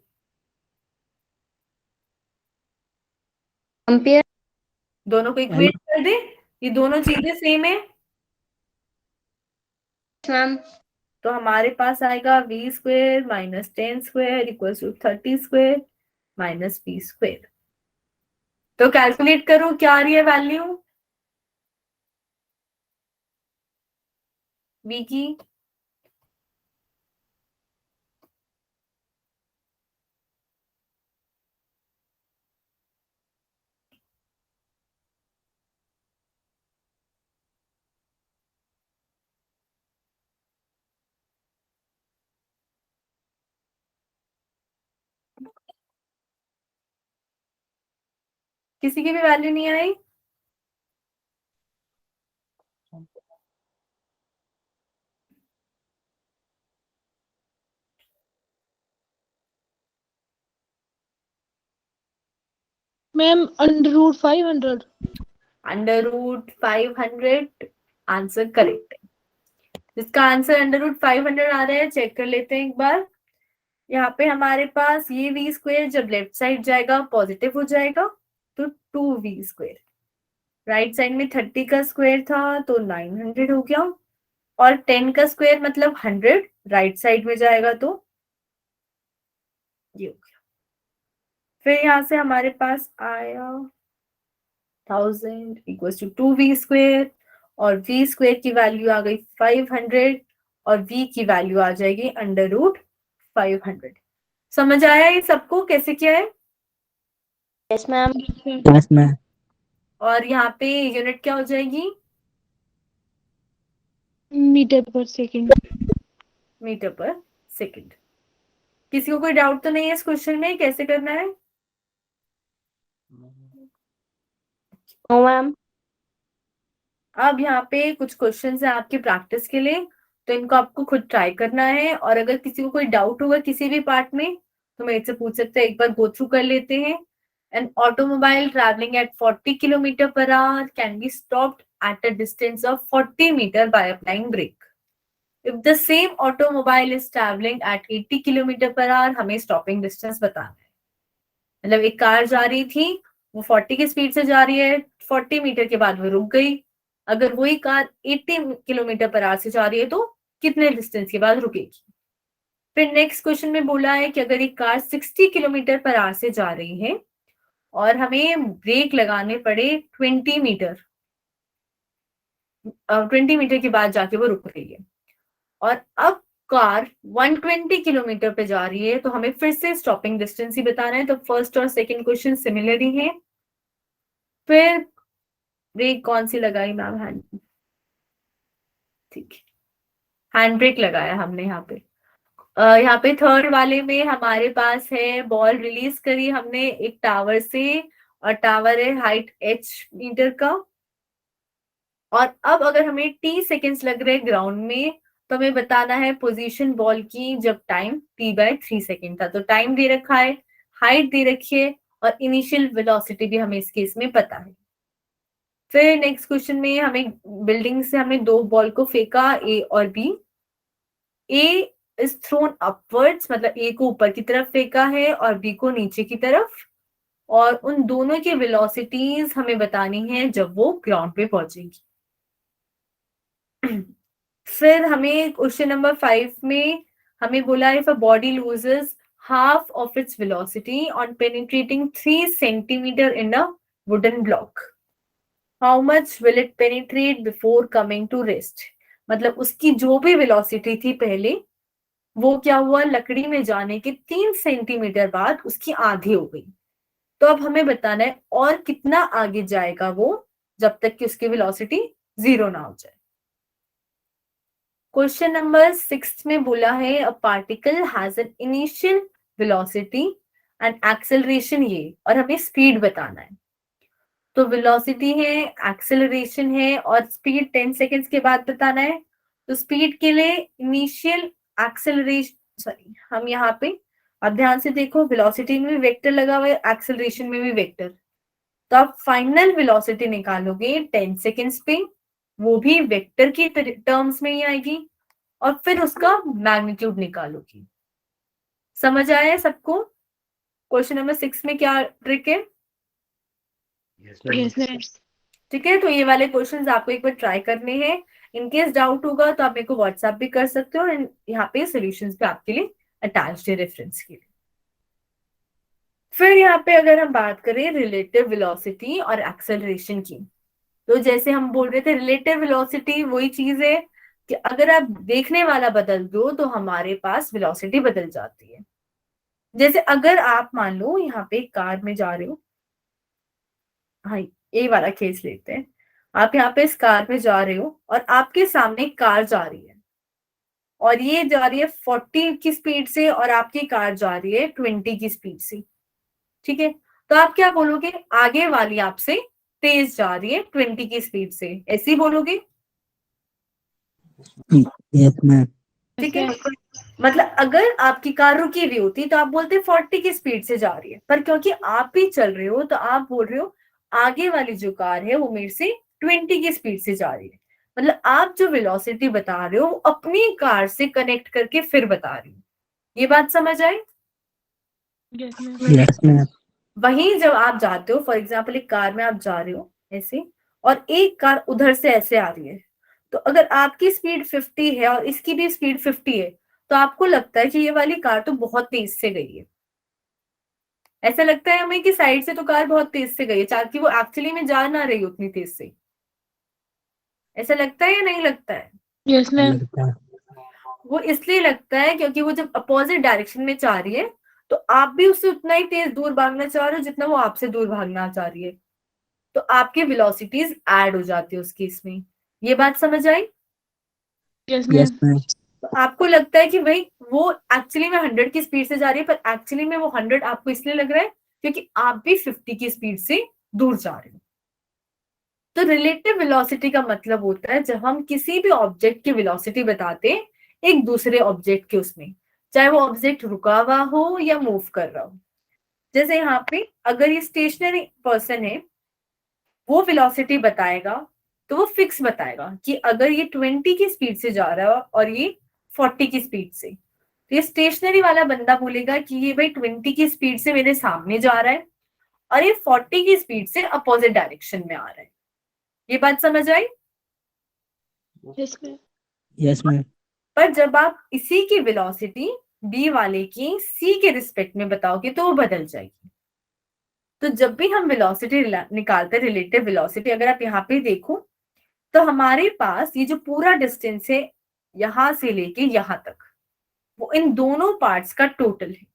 compare दोनों को इक्वेट कर दे, ये दोनों चीजें सेम है। ma'am तो हमारे पास आएगा v square minus 10 square equal to 30 square minus v square. तो कैलकुलेट करो क्या आ रही है वैल्यू v की? किसी की भी वैल्यू नहीं आई? मैम √500। √500 आंसर करेक्ट है। जिसका आंसर √500 आ रहा है चेक कर लेते हैं एक बार। यहाँ पे हमारे पास ये v स्क्वायर जब लेफ्ट साइड जाएगा पॉजिटिव हो जाएगा तो 2v स्क्वायर। राइट साइड में 30 का स्क्वायर था तो 900 हो गया, और 10 का स्क्वायर मतलब 100 राइट साइड में जाएगा तो ये हो गया। फिर यहाँ से हमारे पास आया 1000 इक्वल टू 2v स्क्वायर, और v स्क्वायर की वैल्यू आ गई 500 और v की वैल्यू आ जाएगी √500। समझ आया ये सबको कैसे किया है? Yes ma'am. Yes ma'am. और यहाँ पे यूनिट क्या हो जाएगी? मीटर/सेकंड। Metre per second. किसी को कोई डाउट तो नहीं है इस क्वेश्चन में कैसे करना है? No ma'am. अब यहाँ पे कुछ क्वेश्चंस है आपकी प्रैक्टिस के लिए, तो इनको आपको खुद ट्राई करना है, और अगर किसी को कोई डाउट होगा किसी भी पार्ट में तो मेरे से पूछ सकते हैं। एक बार गो थ्रू कर लेते हैं। An automobile travelling at 40 km/h can be stopped at a distance of 40 metre by applying brake. If the same automobile is travelling at 80 km/h, हमें स्टॉपिंग डिस्टेंस बताना है। मतलब एक कार जा रही थी, वो 40 की स्पीड से जा रही है, 40 मीटर के बाद वो रुक गई। अगर वही कार 80 km/h से जा रही है तो कितने डिस्टेंस के बाद रुकेगी? फिर नेक्स्ट क्वेश्चन में बोला है कि अगर एक कार 60 km/h से जा रही है और हमें ब्रेक लगाने पड़े 20 मीटर के बाद जाके वो रुक रही है, और अब कार 120 किलोमीटर पे जा रही है, तो हमें फिर से स्टॉपिंग डिस्टेंस ही बताना है। तो फर्स्ट और सेकंड क्वेश्चन सिमिलर ही है। फिर ब्रेक कौन सी लगाई मैम? हैंड, ठीक है, हैंड ब्रेक लगाया हमने यहाँ पे। यहाँ पे थर्ड वाले में हमारे पास है बॉल रिलीज करी हमने एक टावर से, और टावर है हाइट h मीटर का, और अब अगर हमें t सेकेंड्स लग रहे ग्राउंड में तो हमें बताना है पोजीशन बॉल की जब टाइम t/3 सेकेंड था। तो टाइम दे रखा है, हाइट दे रखी है, और इनिशियल वेलोसिटी भी हमें इस केस में पता है। फिर नेक्स्ट क्वेश्चन में हमें बिल्डिंग से हमें दो बॉल को फेंका a और b। a is throne upwards, मतलब a को ऊपर की तरफ फेंका है और b को नीचे की तरफ, और उन दोनों की वेलोसिटीज हमें बतानी है जब वो ग्राउंड पे पहुंचेगी। फिर हमें क्वेश्चन नंबर 5 में हमें बोला if a body loses half of its velocity on penetrating 3 centimeter in a wooden block, how much will it penetrate before coming to rest? मतलब उसकी जो भी वेलोसिटी थी पहले, वो क्या हुआ, लकड़ी में जाने के 3 सेंटीमीटर बाद उसकी आधी हो गई। तो अब हमें बताना है और कितना आगे जाएगा वो जब तक कि उसकी वेलोसिटी 0 ना हो जाए। क्वेश्चन नंबर 6 में बोला है a particle has an initial velocity and acceleration ये, और हमें स्पीड बताना है। तो वेलोसिटी है, एक्सेलरेशन है, और स्पीड 10 सेकेंड्स के बाद बताना है। तो स्पीड के लिए इनिशियल एक्सेलरेशन, सॉरी हम यहाँ पे अब ध्यान से देखो, वेलोसिटी में भी वेक्टर लगा हुआ है, एक्सेलरेशन में भी वेक्टर। तो आप फाइनल वेलोसिटी निकालोगे 10 सेकेंड्स पे, वो भी वेक्टर की टर्म्स में ही आएगी, और फिर उसका मैग्नीट्यूड निकालोगी। समझ आया है सबको? क्वेश्चन नंबर 6 में क्या ट्रिक है? Yes ma'am. ठीक है, तो ये वाले क्वेश्चंस आपको एक बार ट्राई करने हैं। इनकेस डाउट होगा तो आप मेरे को व्हाट्सएप भी कर सकते हो, और यहाँ पे सॉल्यूशंस भी आपके लिए अटैच्ड है रेफरेंस के लिए। फिर यहाँ पे अगर हम बात करें रिलेटिव वेलोसिटी और एक्सेलरेशन की, तो जैसे हम बोल रहे थे रिलेटिव वेलोसिटी वही चीज है कि अगर आप देखने वाला बदल दो तो हमारे पास वेलोसिटी बदल जाती है। जैसे अगर आप मान लो यहाँ पे कार में जा रहे हो, हाँ ये वाला केस लेते हैं, आप यहाँ पे इस कार में जा रहे हो और आपके सामने एक कार जा रही है, और ये जा रही है 40 की स्पीड से और आपकी कार जा रही है 20 की स्पीड से। ठीक है, तो आप क्या बोलोगे, आगे वाली आपसे तेज जा रही है 20 की स्पीड से, ऐसे ही बोलोगे? Yes ma'am. ठीक है, मतलब अगर आपकी कार रुकी हुई होती तो आप बोलते 40 की स्पीड से जा रही है, पर क्योंकि आप भी चल रहे हो तो आप बोल रहे हो आगे वाली जो कार है वो मेरे से 20 की स्पीड से जा रही है। मतलब आप जो वेलोसिटी बता रहे हो अपनी कार से कनेक्ट करके फिर बता रही हो। ये बात समझ आई? Yes ma'am. वहीं जब आप जाते हो, फॉर एग्जाम्पल एक कार में आप जा रहे हो ऐसे और एक कार उधर से ऐसे आ रही है, तो अगर आपकी स्पीड 50 है और इसकी भी स्पीड 50 है तो आपको लगता है कि ये वाली कार तो बहुत तेज से गई है। ऐसा लगता है हमें कि साइड से तो कार बहुत तेज से गई है, ताकि वो एक्चुअली में जा ना रही उतनी तेज से। ऐसा लगता है या नहीं लगता है? Yes ma'am. लगता है। वो इसलिए लगता है क्योंकि वो जब अपोजिट डायरेक्शन में जा रही है तो आप भी उससे उतना ही तेज दूर भागना चाह रहे हो जितना वो आपसे दूर भागना चाह रही है, तो आपके वेलोसिटीज ऐड हो जाती है उस केस में। ये बात समझ आई? Yes yes ma'am. मैम। तो आपको लगता है कि भाई वो एक्चुअली में 100 की स्पीड से जा रही है, पर एक्चुअली में वो 100 आपको इसलिए लग रहा है क्योंकि आप भी 50 की स्पीड से दूर जा रहे हो। तो रिलेटिव वेलोसिटी का मतलब होता है जब हम किसी भी ऑब्जेक्ट की वेलोसिटी बताते हैं एक दूसरे ऑब्जेक्ट के उसमें, चाहे वो ऑब्जेक्ट रुका हुआ हो या मूव कर रहा हो। जैसे यहाँ पे अगर ये स्टेशनरी पर्सन है वो वेलोसिटी बताएगा तो वो फिक्स बताएगा कि अगर ये 20 की स्पीड से जा रहा है और ये 40 की स्पीड से, तो ये स्टेशनरी वाला बंदा बोलेगा कि ये भाई 20 की स्पीड से मेरे सामने जा रहा है और ये 40 की स्पीड से अपोजिट डायरेक्शन में आ रहा है। ये बात समझ आई? Yes ma'am. Yes ma'am. पर जब आप इसी की वेलोसिटी बी वाले की सी के रिस्पेक्ट में बताओगे तो वो बदल जाएगी। तो जब भी हम वेलोसिटी निकालते हैं, रिलेटिव वेलोसिटी, अगर आप यहाँ पे देखो तो हमारे पास ये जो पूरा डिस्टेंस है यहां से लेके यहां तक, वो इन दोनों पार्ट्स का टोटल है।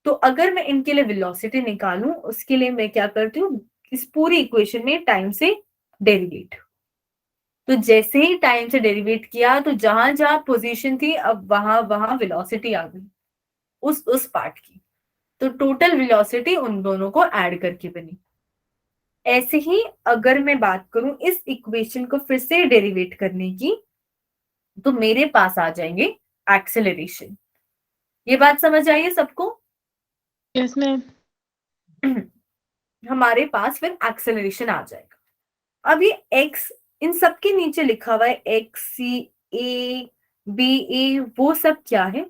तो अगर मैं इनके लिए वेलोसिटी निकालूं उसके लिए मैं क्या करती हूँ, इस पूरी इक्वेशन में टाइम से डेरिवेट। तो जैसे ही टाइम से डेरिवेट किया तो जहां जहां पोजीशन थी अब वहां वहां वेलोसिटी आ गई उस पार्ट की, तो टोटल वेलोसिटी उन दोनों को ऐड करके बनी। ऐसे ही अगर मैं बात करूं इस इक्वेशन को फिर से डेरिवेट करने की तो मेरे पास आ जाएंगे एक्सेलरेशन। ये बात समझ आई है सबको? Yes ma'am. हमारे पास फिर एक्सेलरेशन आ जाएगा। अब ये x इन सबके नीचे लिखा हुआ है x c a b a, वो सब क्या है?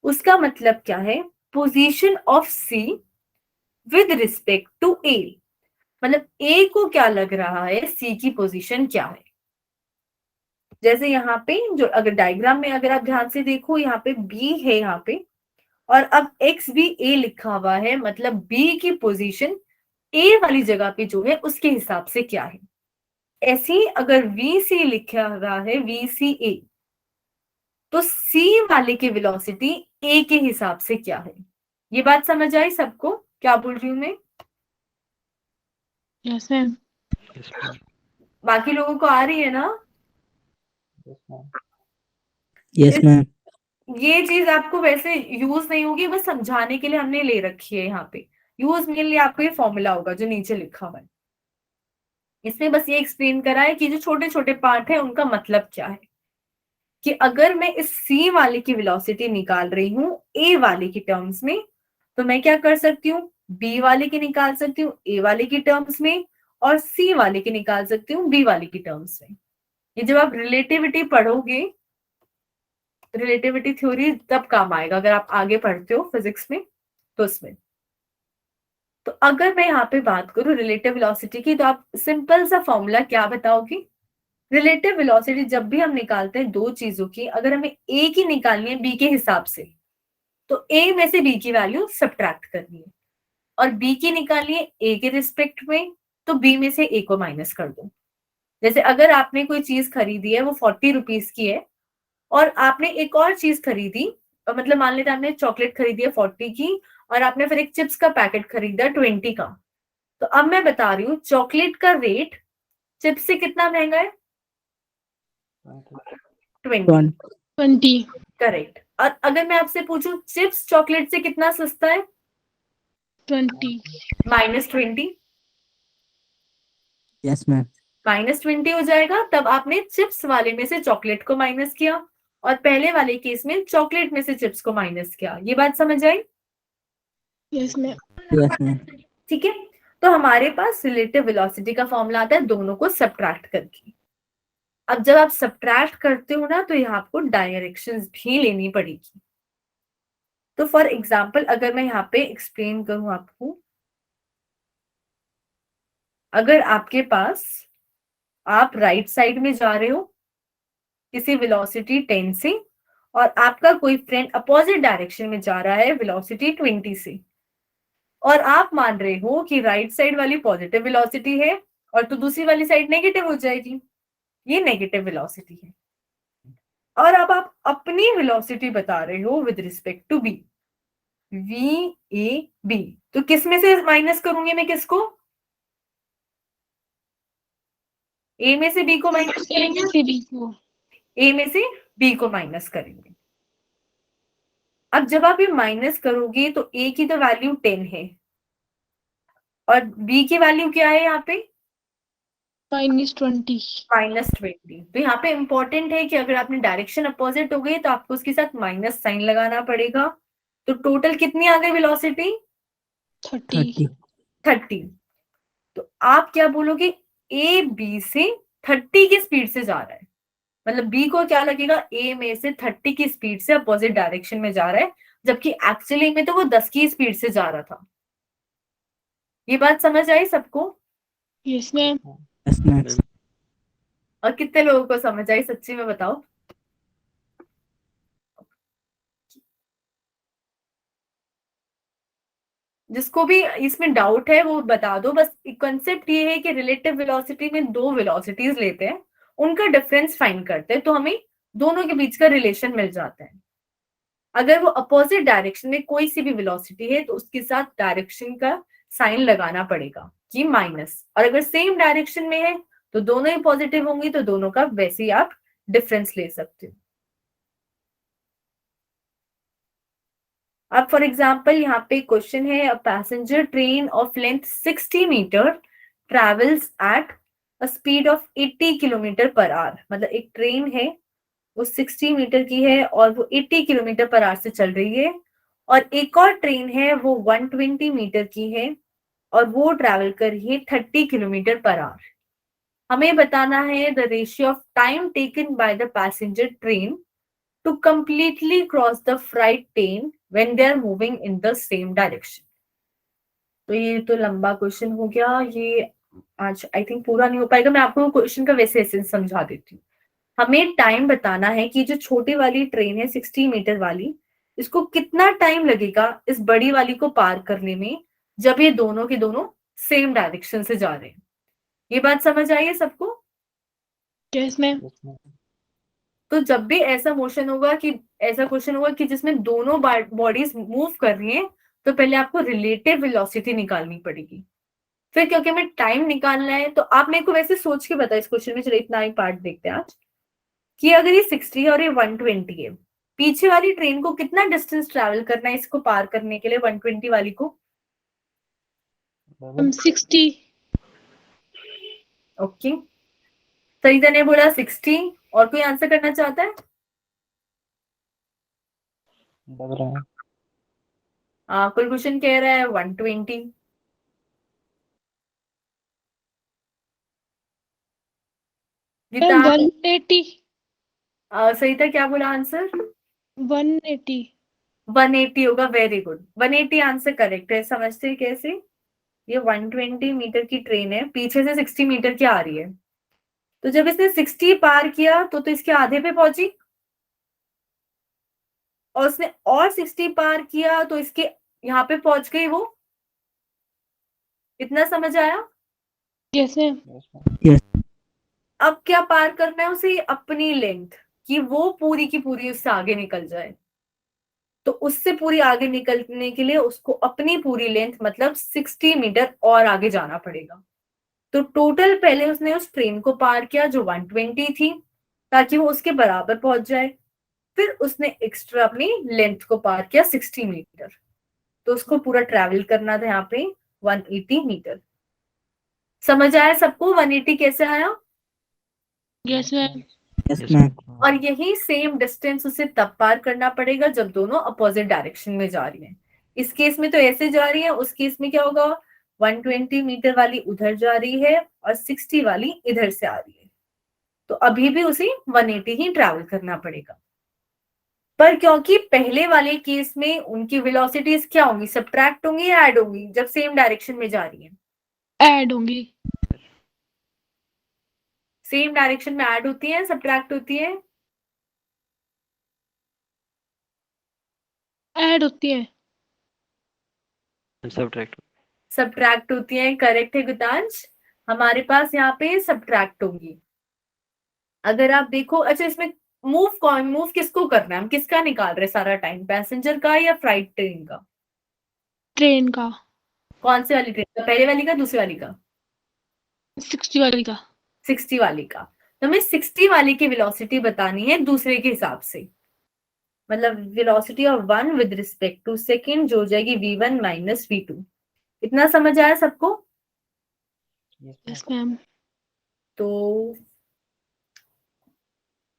उसका मतलब क्या है? Position of c with respect to a। मतलब a को क्या लग रहा है c की पोजीशन क्या है। जैसे यहाँ पे जो अगर डायग्राम में अगर आप ध्यान से देखो यहाँ पे b है यहाँ पे, और अब x भी a लिखा हुआ है, मतलब b की पोजीशन a वाली जगह पे जो है उसके हिसाब से क्या है। ऐसे ही अगर VC लिखा हुआ है VCA, तो C वाले की वेलोसिटी A के हिसाब से क्या है। ये बात समझ आई सबको क्या बोल रही हूं मैं? Yes ma'am. बाकी लोगों को आ रही है ना? Yes ma'am. ये चीज आपको वैसे यूज नहीं होगी, बस समझाने के लिए हमने ले रखी है यहाँ पे। यूज के लिए आपको ये फॉर्मूला होगा जो नीचे लिखा हुआ है, इसमें बस ये एक्सप्लेन करा है कि जो छोटे छोटे पार्ट है उनका मतलब क्या है। कि अगर मैं इस C वाले की वेलोसिटी निकाल रही हूँ A वाले की टर्म्स में, तो मैं क्या कर सकती हूँ, B वाले की निकाल सकती हूँ A वाले की टर्म्स में, और C वाले की निकाल सकती हूँ B वाले की टर्म्स में। ये जब आप रिलेटिविटी पढ़ोगे, रिलेटिविटी थ्योरी तब काम आएगा अगर आप आगे पढ़ते हो फिजिक्स में, तो उसमें। तो अगर मैं यहाँ पे बात करूं रिलेटिव वेलोसिटी की, तो आप सिंपल सा फॉर्मूला क्या बताओगी? रिलेटिव वेलोसिटी जब भी हम निकालते हैं दो चीजों की, अगर हमें ए की निकालनी है बी के हिसाब से, तो ए में से बी की वैल्यू सब्ट्रैक्ट करनी है, और बी की निकालनी है ए के रिस्पेक्ट में, तो बी में से ए को माइनस कर दो। जैसे अगर आपने कोई चीज खरीदी है वो 40 रुपीज की है, और आपने एक और चीज खरीदी, मतलब मान लेते आपने चॉकलेट खरीदी है 40 की, और आपने फिर एक चिप्स का पैकेट खरीदा 20 का, तो अब मैं बता रही हूँ चॉकलेट का रेट चिप्स से कितना महंगा है? 20। 20। करेक्ट। और अगर मैं आपसे पूछूं चिप्स चॉकलेट से कितना सस्ता है? 20। -20। Yes ma'am. -20 हो जाएगा, तब आपने चिप्स वाले में से चॉकलेट को माइनस किया, और पहले वाले केस में चॉकलेट में से चिप्स को माइनस किया। ये बात समझ आई? Yes ma'am. Yes, ma'am. ठीक है, तो हमारे पास रिलेटिव वेलोसिटी का फॉर्मूला आता है दोनों को सब्ट्रैक्ट करके। अब जब आप सब्ट्रैक्ट करते हो ना, तो यहाँ आपको डायरेक्शंस भी लेनी पड़ेगी। तो फॉर एग्जाम्पल अगर मैं यहाँ पे एक्सप्लेन करूं आपको, अगर आपके पास आप राइट साइड में जा रहे हो किसी वेलोसिटी 10 से, और आपका कोई फ्रेंड अपोजिट डायरेक्शन में जा रहा है वेलोसिटी 20 से, और आप मान रहे हो कि राइट साइड वाली पॉजिटिव वेलोसिटी है और तो दूसरी वाली साइड नेगेटिव हो जाएगी, ये नेगेटिव वेलोसिटी है। और अब आप अपनी वेलोसिटी बता रहे हो with respect to B, V A B, तो किस में से माइनस करूंगी मैं किसको? ए में से बी को माइनस करेंगे, से बी को। ए में से बी को माइनस करेंगे। अब जब आप ये माइनस करोगे तो ए की तो वैल्यू 10 है और बी की वैल्यू क्या है यहाँ पे? -20। -20। तो यहाँ पे इंपॉर्टेंट है कि अगर आपने डायरेक्शन अपोजिट हो गई तो आपको उसके साथ माइनस साइन लगाना पड़ेगा। तो टोटल कितनी आ गई वेलोसिटी? 30। 30। तो आप क्या बोलोगे? ए बी से 30 की स्पीड से जा रहा है, मतलब बी को क्या लगेगा? ए में से 30 की स्पीड से अपोजिट डायरेक्शन में जा रहा है, जबकि एक्चुअली में तो वो 10 की स्पीड से जा रहा था। ये बात समझ आई सबको? Yes ma'am. Yes, ma'am. और कितने लोगों को समझ आई सच्ची में बताओ? जिसको भी इसमें डाउट है वो बता दो। बस कंसेप्ट ये है कि रिलेटिव वेलोसिटी में दो वेलोसिटीज लेते हैं, उनका डिफरेंस फाइंड करते हैं, तो हमें दोनों के बीच का रिलेशन मिल जाता है। अगर वो अपोजिट डायरेक्शन में कोई सी भी वेलोसिटी है तो उसके साथ डायरेक्शन का साइन लगाना पड़ेगा कि माइनस, और अगर सेम डायरेक्शन में है तो दोनों ही पॉजिटिव होंगी, तो दोनों का वैसे ही आप डिफरेंस ले सकते हो। अब फॉर एग्जाम्पल यहाँ पे क्वेश्चन है, a passenger train of length 60 metre travels at a speed of 80 kilometre per hour. मतलब एक ट्रेन है वो 60 मीटर की है और वो 80 किलोमीटर पर आवर से चल रही है, और एक और ट्रेन है वो 120 मीटर की है और वो ट्रैवल कर रही है 30 किलोमीटर पर आवर। हमें बताना है the ratio of time taken by the passenger train to completely cross the freight train when they are moving in the same direction। तो ये तो लंबा क्वेश्चन हो गया, ये आज आई थिंक पूरा नहीं हो पाएगा। मैं आपको क्वेश्चन का वैसे एसेंस समझा देती हूँ। हमें टाइम बताना है कि जो छोटी वाली ट्रेन है 60 मीटर वाली, इसको कितना टाइम लगेगा इस बड़ी वाली को पार करने में, जब ये दोनों के दोनों सेम डायरेक्शन से जा रहे हैं। ये बात समझ आई है सबको? Yes ma'am. तो जब भी ऐसा मोशन होगा कि ऐसा क्वेश्चन होगा कि जिसमें दोनों बॉडीज मूव कर रही हैं, तो पहले आपको रिलेटिव वेलोसिटी निकालनी पड़ेगी। फिर क्योंकि हमें टाइम निकालना है तो आप मेरे को वैसे सोच के बताओ इस क्वेश्चन में। चलो इतना ही पार्ट देखते हैं आज, कि अगर ये 60 और ये 120 है, पीछे वाली ट्रेन को कितना डिस्टेंस ट्रैवल करना है इसको पार करने के लिए 120 वाली को? 60। ओके, सरिता ने बोला 60। और कोई आंसर करना चाहता है? कुलभूषण कह रहा है 120। गीता 180। सरिता क्या बोला आंसर? 180। 180 होगा। वेरी गुड, 180 आंसर करेक्ट है। समझते हैं कैसे? ये 120 मीटर की ट्रेन है, पीछे से 60 मीटर की आ रही है, तो जब इसने 60 पार किया तो इसके आधे पे पहुंची, और उसने और 60 पार किया तो इसके यहाँ पे पहुंच गई वो। इतना समझ आया? Yes ma'am. अब क्या पार करना है उसे? अपनी लेंथ, कि वो पूरी की पूरी उससे आगे निकल जाए। तो उससे पूरी आगे निकलने के लिए उसको अपनी पूरी लेंथ मतलब 60 मीटर और आगे जाना पड़ेगा। तो टोटल पहले उसने उस ट्रेन को पार किया जो 120 थी, ताकि वो उसके बराबर पहुंच जाए। फिर उसने एक्स्ट्रा अपनी लेंथ को पार किया 60 मीटर, तो उसको पूरा ट्रैवल करना था यहाँ पे 180 मीटर। समझ आया सबको 180 कैसे आया? Yes ma'am. Yes ma'am. और यही सेम डिस्टेंस उसे तब पार करना पड़ेगा जब दोनों अपोजिट डायरेक्शन में जा रही हैं। इस केस में तो ऐसे जा रही है, उस केस में क्या होगा, 120 मीटर वाली उधर जा रही है और 60 वाली इधर से आ रही है, तो अभी भी उसे 180 ही ट्रैवल करना पड़ेगा। पर क्योंकि पहले वाले केस में उनकी वेलोसिटीज क्या होंगी, सब्ट्रैक्ट होंगी या ऐड होंगी जब सेम डायरेक्शन में जा रही है? ऐड होंगी। सेम डायरेक्शन में ऐड होती है, सब्ट्रैक्ट होती है? ऐड होती है। सब्ट्रैक्ट होती है, करेक्ट है गुतांश। हमारे पास यहाँ पे सब्ट्रैक्ट होंगी। अगर आप देखो, अच्छा इसमें मूव किसको करना है, हम किसका निकाल रहे हैं सारा टाइम, पैसेंजर का या फ्राइट ट्रेन का? ट्रेन का। कौन सी वाली ट्रेन का, पहले वाली का दूसरी वाली का? 60 वाली का। 60 वाली का। तो हमें 60 वाली की वेलोसिटी बतानी है दूसरे के हिसाब से, मतलब velocity of one with respect to second जो हो जाएगी v1 माइनस v2। इतना समझ आया सबको? Yes ma'am. तो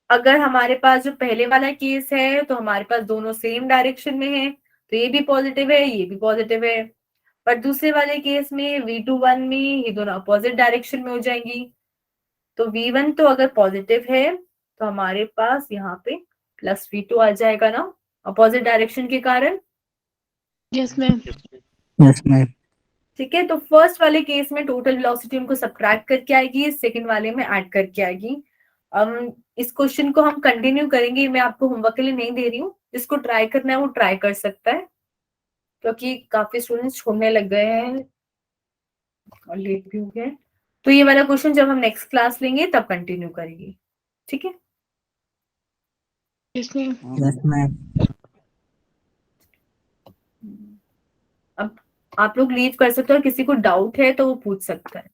अगर हमारे पास जो पहले वाला केस है तो हमारे पास दोनों सेम डायरेक्शन में है, तो ये भी पॉजिटिव है, ये भी पॉजिटिव है। पर दूसरे वाले केस में v21 में ये दोनों अपोजिट डायरेक्शन में हो जाएंगी, तो v1 तो अगर पॉजिटिव है तो हमारे पास यहाँ पे प्लस v2 आ जाएगा ना, अपोजिट डायरेक्शन के कारण। Yes ma'am. Yes ma'am. ठीक है, तो फर्स्ट वाले केस में टोटल वेलोसिटी उनको सब्ट्रैक्ट करके आएगी, सेकंड वाले में ऐड करके आएगी। इस क्वेश्चन को हम कंटिन्यू करेंगे, मैं आपको होमवर्क के लिए नहीं दे रही हूँ, जिसको ट्राई करना है वो ट्राई कर सकता है, क्योंकि काफी स्टूडेंट्स छोड़ने लग गए हैं और लेट भी हो गए। तो ये वाला क्वेश्चन जब हम नेक्स्ट क्लास लेंगे तब कंटिन्यू करेंगे, ठीक है? Yes ma'am. Yes ma'am. अब आप लोग लीव कर सकते हो, किसी को डाउट है तो वो पूछ सकता है।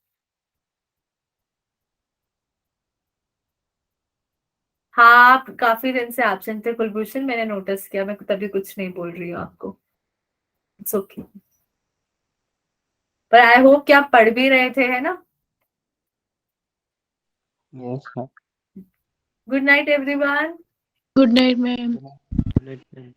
हाँ, आप काफी दिन से एब्सेंट थे कुलभूषण, मैंने नोटिस किया, मैं तभी कुछ नहीं बोल रही हूँ आपको, इट्स ओके। पर आई होप कि आप पढ़ भी रहे थे, है ना? Yes ma'am. Good night everyone. Good night ma'am. Good night, ma'am.